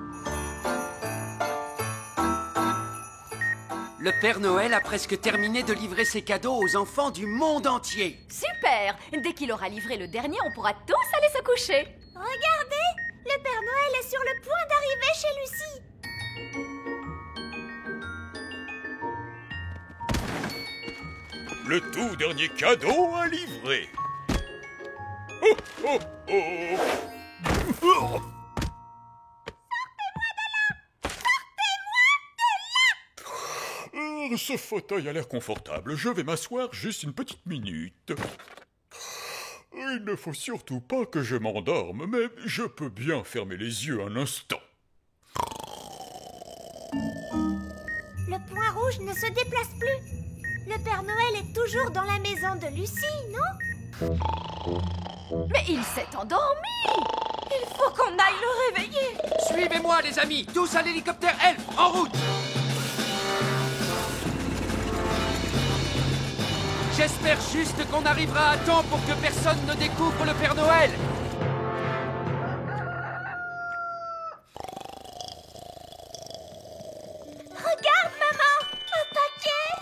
Speaker 8: Le Père Noël a presque terminé de livrer ses cadeaux aux enfants du monde entier.
Speaker 13: Super! super! Dès qu'il aura livré le dernier, on pourra tous aller se coucher.
Speaker 3: Regardez, le Père Noël est sur le point d'arriver chez Lucie.
Speaker 4: Le tout dernier cadeau à livrer. Oh, oh, oh. Oh. Ce fauteuil a l'air confortable. Je vais m'asseoir juste une petite minute. Il ne faut surtout pas que je m'endorme, mais je peux bien fermer les yeux un instant.
Speaker 3: Le point rouge ne se déplace plus. Le Père Noël est toujours dans la maison de Lucie, non?
Speaker 13: Mais il s'est endormi! Il faut qu'on aille le réveiller!
Speaker 14: Suivez-moi, les amis! Tous à l'hélicoptère Elf, en route! J'espère juste qu'on arrivera à temps pour que personne ne découvre le Père Noël!
Speaker 3: Regarde, maman! Un paquet!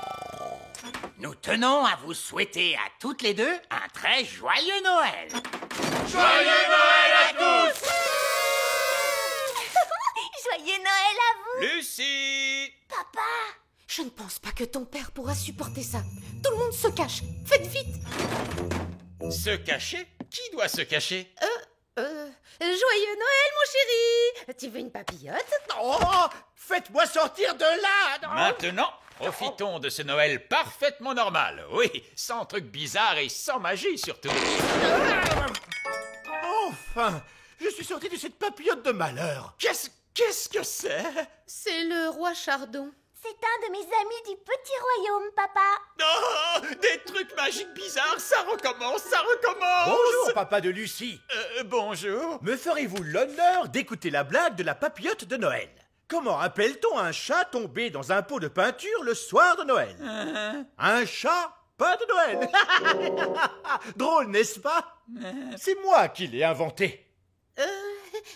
Speaker 1: Nous tenons à vous souhaiter à toutes les deux un très joyeux Noël.
Speaker 9: Joyeux Noël à tous!
Speaker 3: Joyeux Noël à vous!
Speaker 6: Lucie!
Speaker 3: Papa!
Speaker 7: Je ne pense pas que ton père pourra supporter ça. Tout le monde se cache. Faites vite.
Speaker 6: Se cacher? Qui doit se cacher?
Speaker 7: Joyeux Noël, mon chéri. Tu veux une papillote?
Speaker 2: Oh, faites-moi sortir de là. Non.
Speaker 6: Maintenant, profitons de ce Noël parfaitement normal. Oui, sans trucs bizarres et sans magie surtout.
Speaker 2: Enfin, je suis sorti de cette papillote de malheur.
Speaker 6: Qu'est-ce que c'est?
Speaker 7: C'est le roi Chardon.
Speaker 3: C'est un de mes amis du petit royaume, papa.
Speaker 6: Oh, des trucs magiques bizarres, ça recommence, ça recommence.
Speaker 2: Bonjour, papa de Lucie.
Speaker 6: Bonjour.
Speaker 2: Me ferez-vous l'honneur d'écouter la blague de la papillote de Noël? Comment appelle-t-on un chat tombé dans un pot de peinture le soir de Noël? Un chat pas de Noël. Drôle, n'est-ce pas? C'est moi qui l'ai inventé.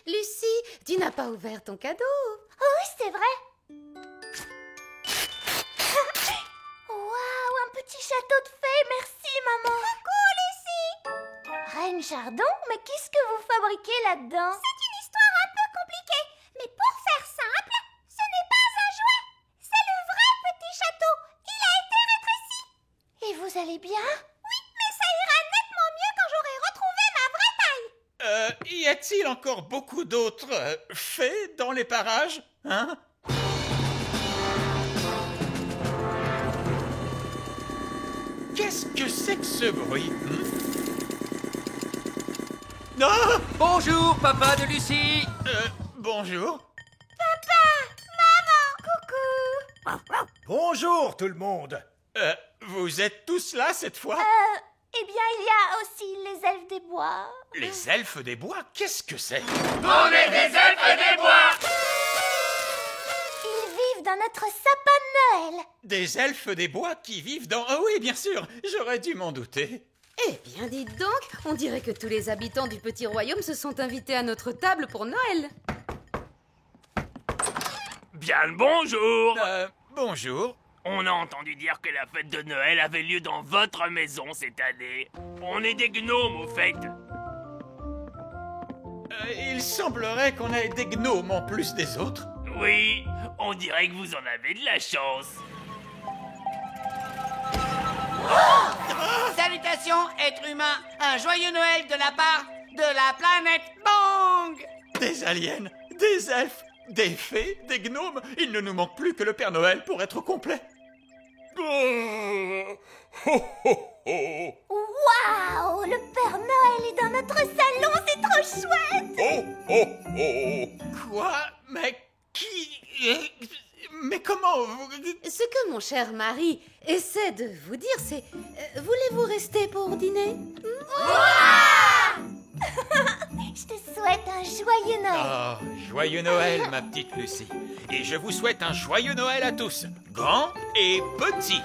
Speaker 7: Lucie, tu n'as pas ouvert ton cadeau.
Speaker 3: Oh oui, c'est vrai. Waouh, un petit château de fées, merci maman. Coucou Lucie. Reine Chardon, mais qu'est-ce que vous fabriquez là-dedans? C'est une histoire un peu compliquée, mais pour faire simple, ce n'est pas un jouet, c'est le vrai petit château. Il a été rétréci. Et vous allez bien? Oui, mais ça ira nettement mieux quand j'aurai retrouvé ma vraie taille.
Speaker 6: Y a-t-il encore beaucoup d'autres fées dans les parages? Hein? Qu'est-ce que c'est que ce bruit? Non!
Speaker 14: Bonjour, papa de Lucie!
Speaker 6: Bonjour.
Speaker 3: Papa! Maman! Coucou!
Speaker 2: Bonjour tout le monde.
Speaker 6: Vous êtes tous là cette fois?
Speaker 3: Eh bien, il y a aussi les elfes des bois.
Speaker 6: Les elfes des bois? Qu'est-ce que c'est?
Speaker 9: On est des elfes des bois!
Speaker 3: Ils vivent dans notre sapin de Noël.
Speaker 6: Des elfes des bois qui vivent dans... Ah oui, bien sûr, j'aurais dû m'en douter.
Speaker 7: Eh bien, dites donc, on dirait que tous les habitants du petit royaume se sont invités à notre table pour Noël.
Speaker 9: Bien le bonjour!
Speaker 6: Bonjour.
Speaker 9: On a entendu dire que la fête de Noël avait lieu dans votre maison cette année. On est des gnomes au fait.
Speaker 6: Il semblerait qu'on ait des gnomes en plus des autres.
Speaker 9: Oui, on dirait que vous en avez de la chance.
Speaker 10: Salutations, êtres humains. Un joyeux Noël de la part de la planète Bang.
Speaker 6: Des aliens, des elfes, des fées, des gnomes. Il ne nous manque plus que le Père Noël pour être complet.
Speaker 3: Waouh! Le Père Noël est dans notre salon, c'est trop chouette!
Speaker 6: Quoi? Mais qui... Mais comment vous...
Speaker 7: Ce que mon cher mari essaie de vous dire, c'est... voulez-vous rester pour dîner?
Speaker 3: Je te souhaite un joyeux Noël.
Speaker 6: Oh, joyeux Noël, ma petite Lucie. Et je vous souhaite un joyeux Noël à tous, grands et petits.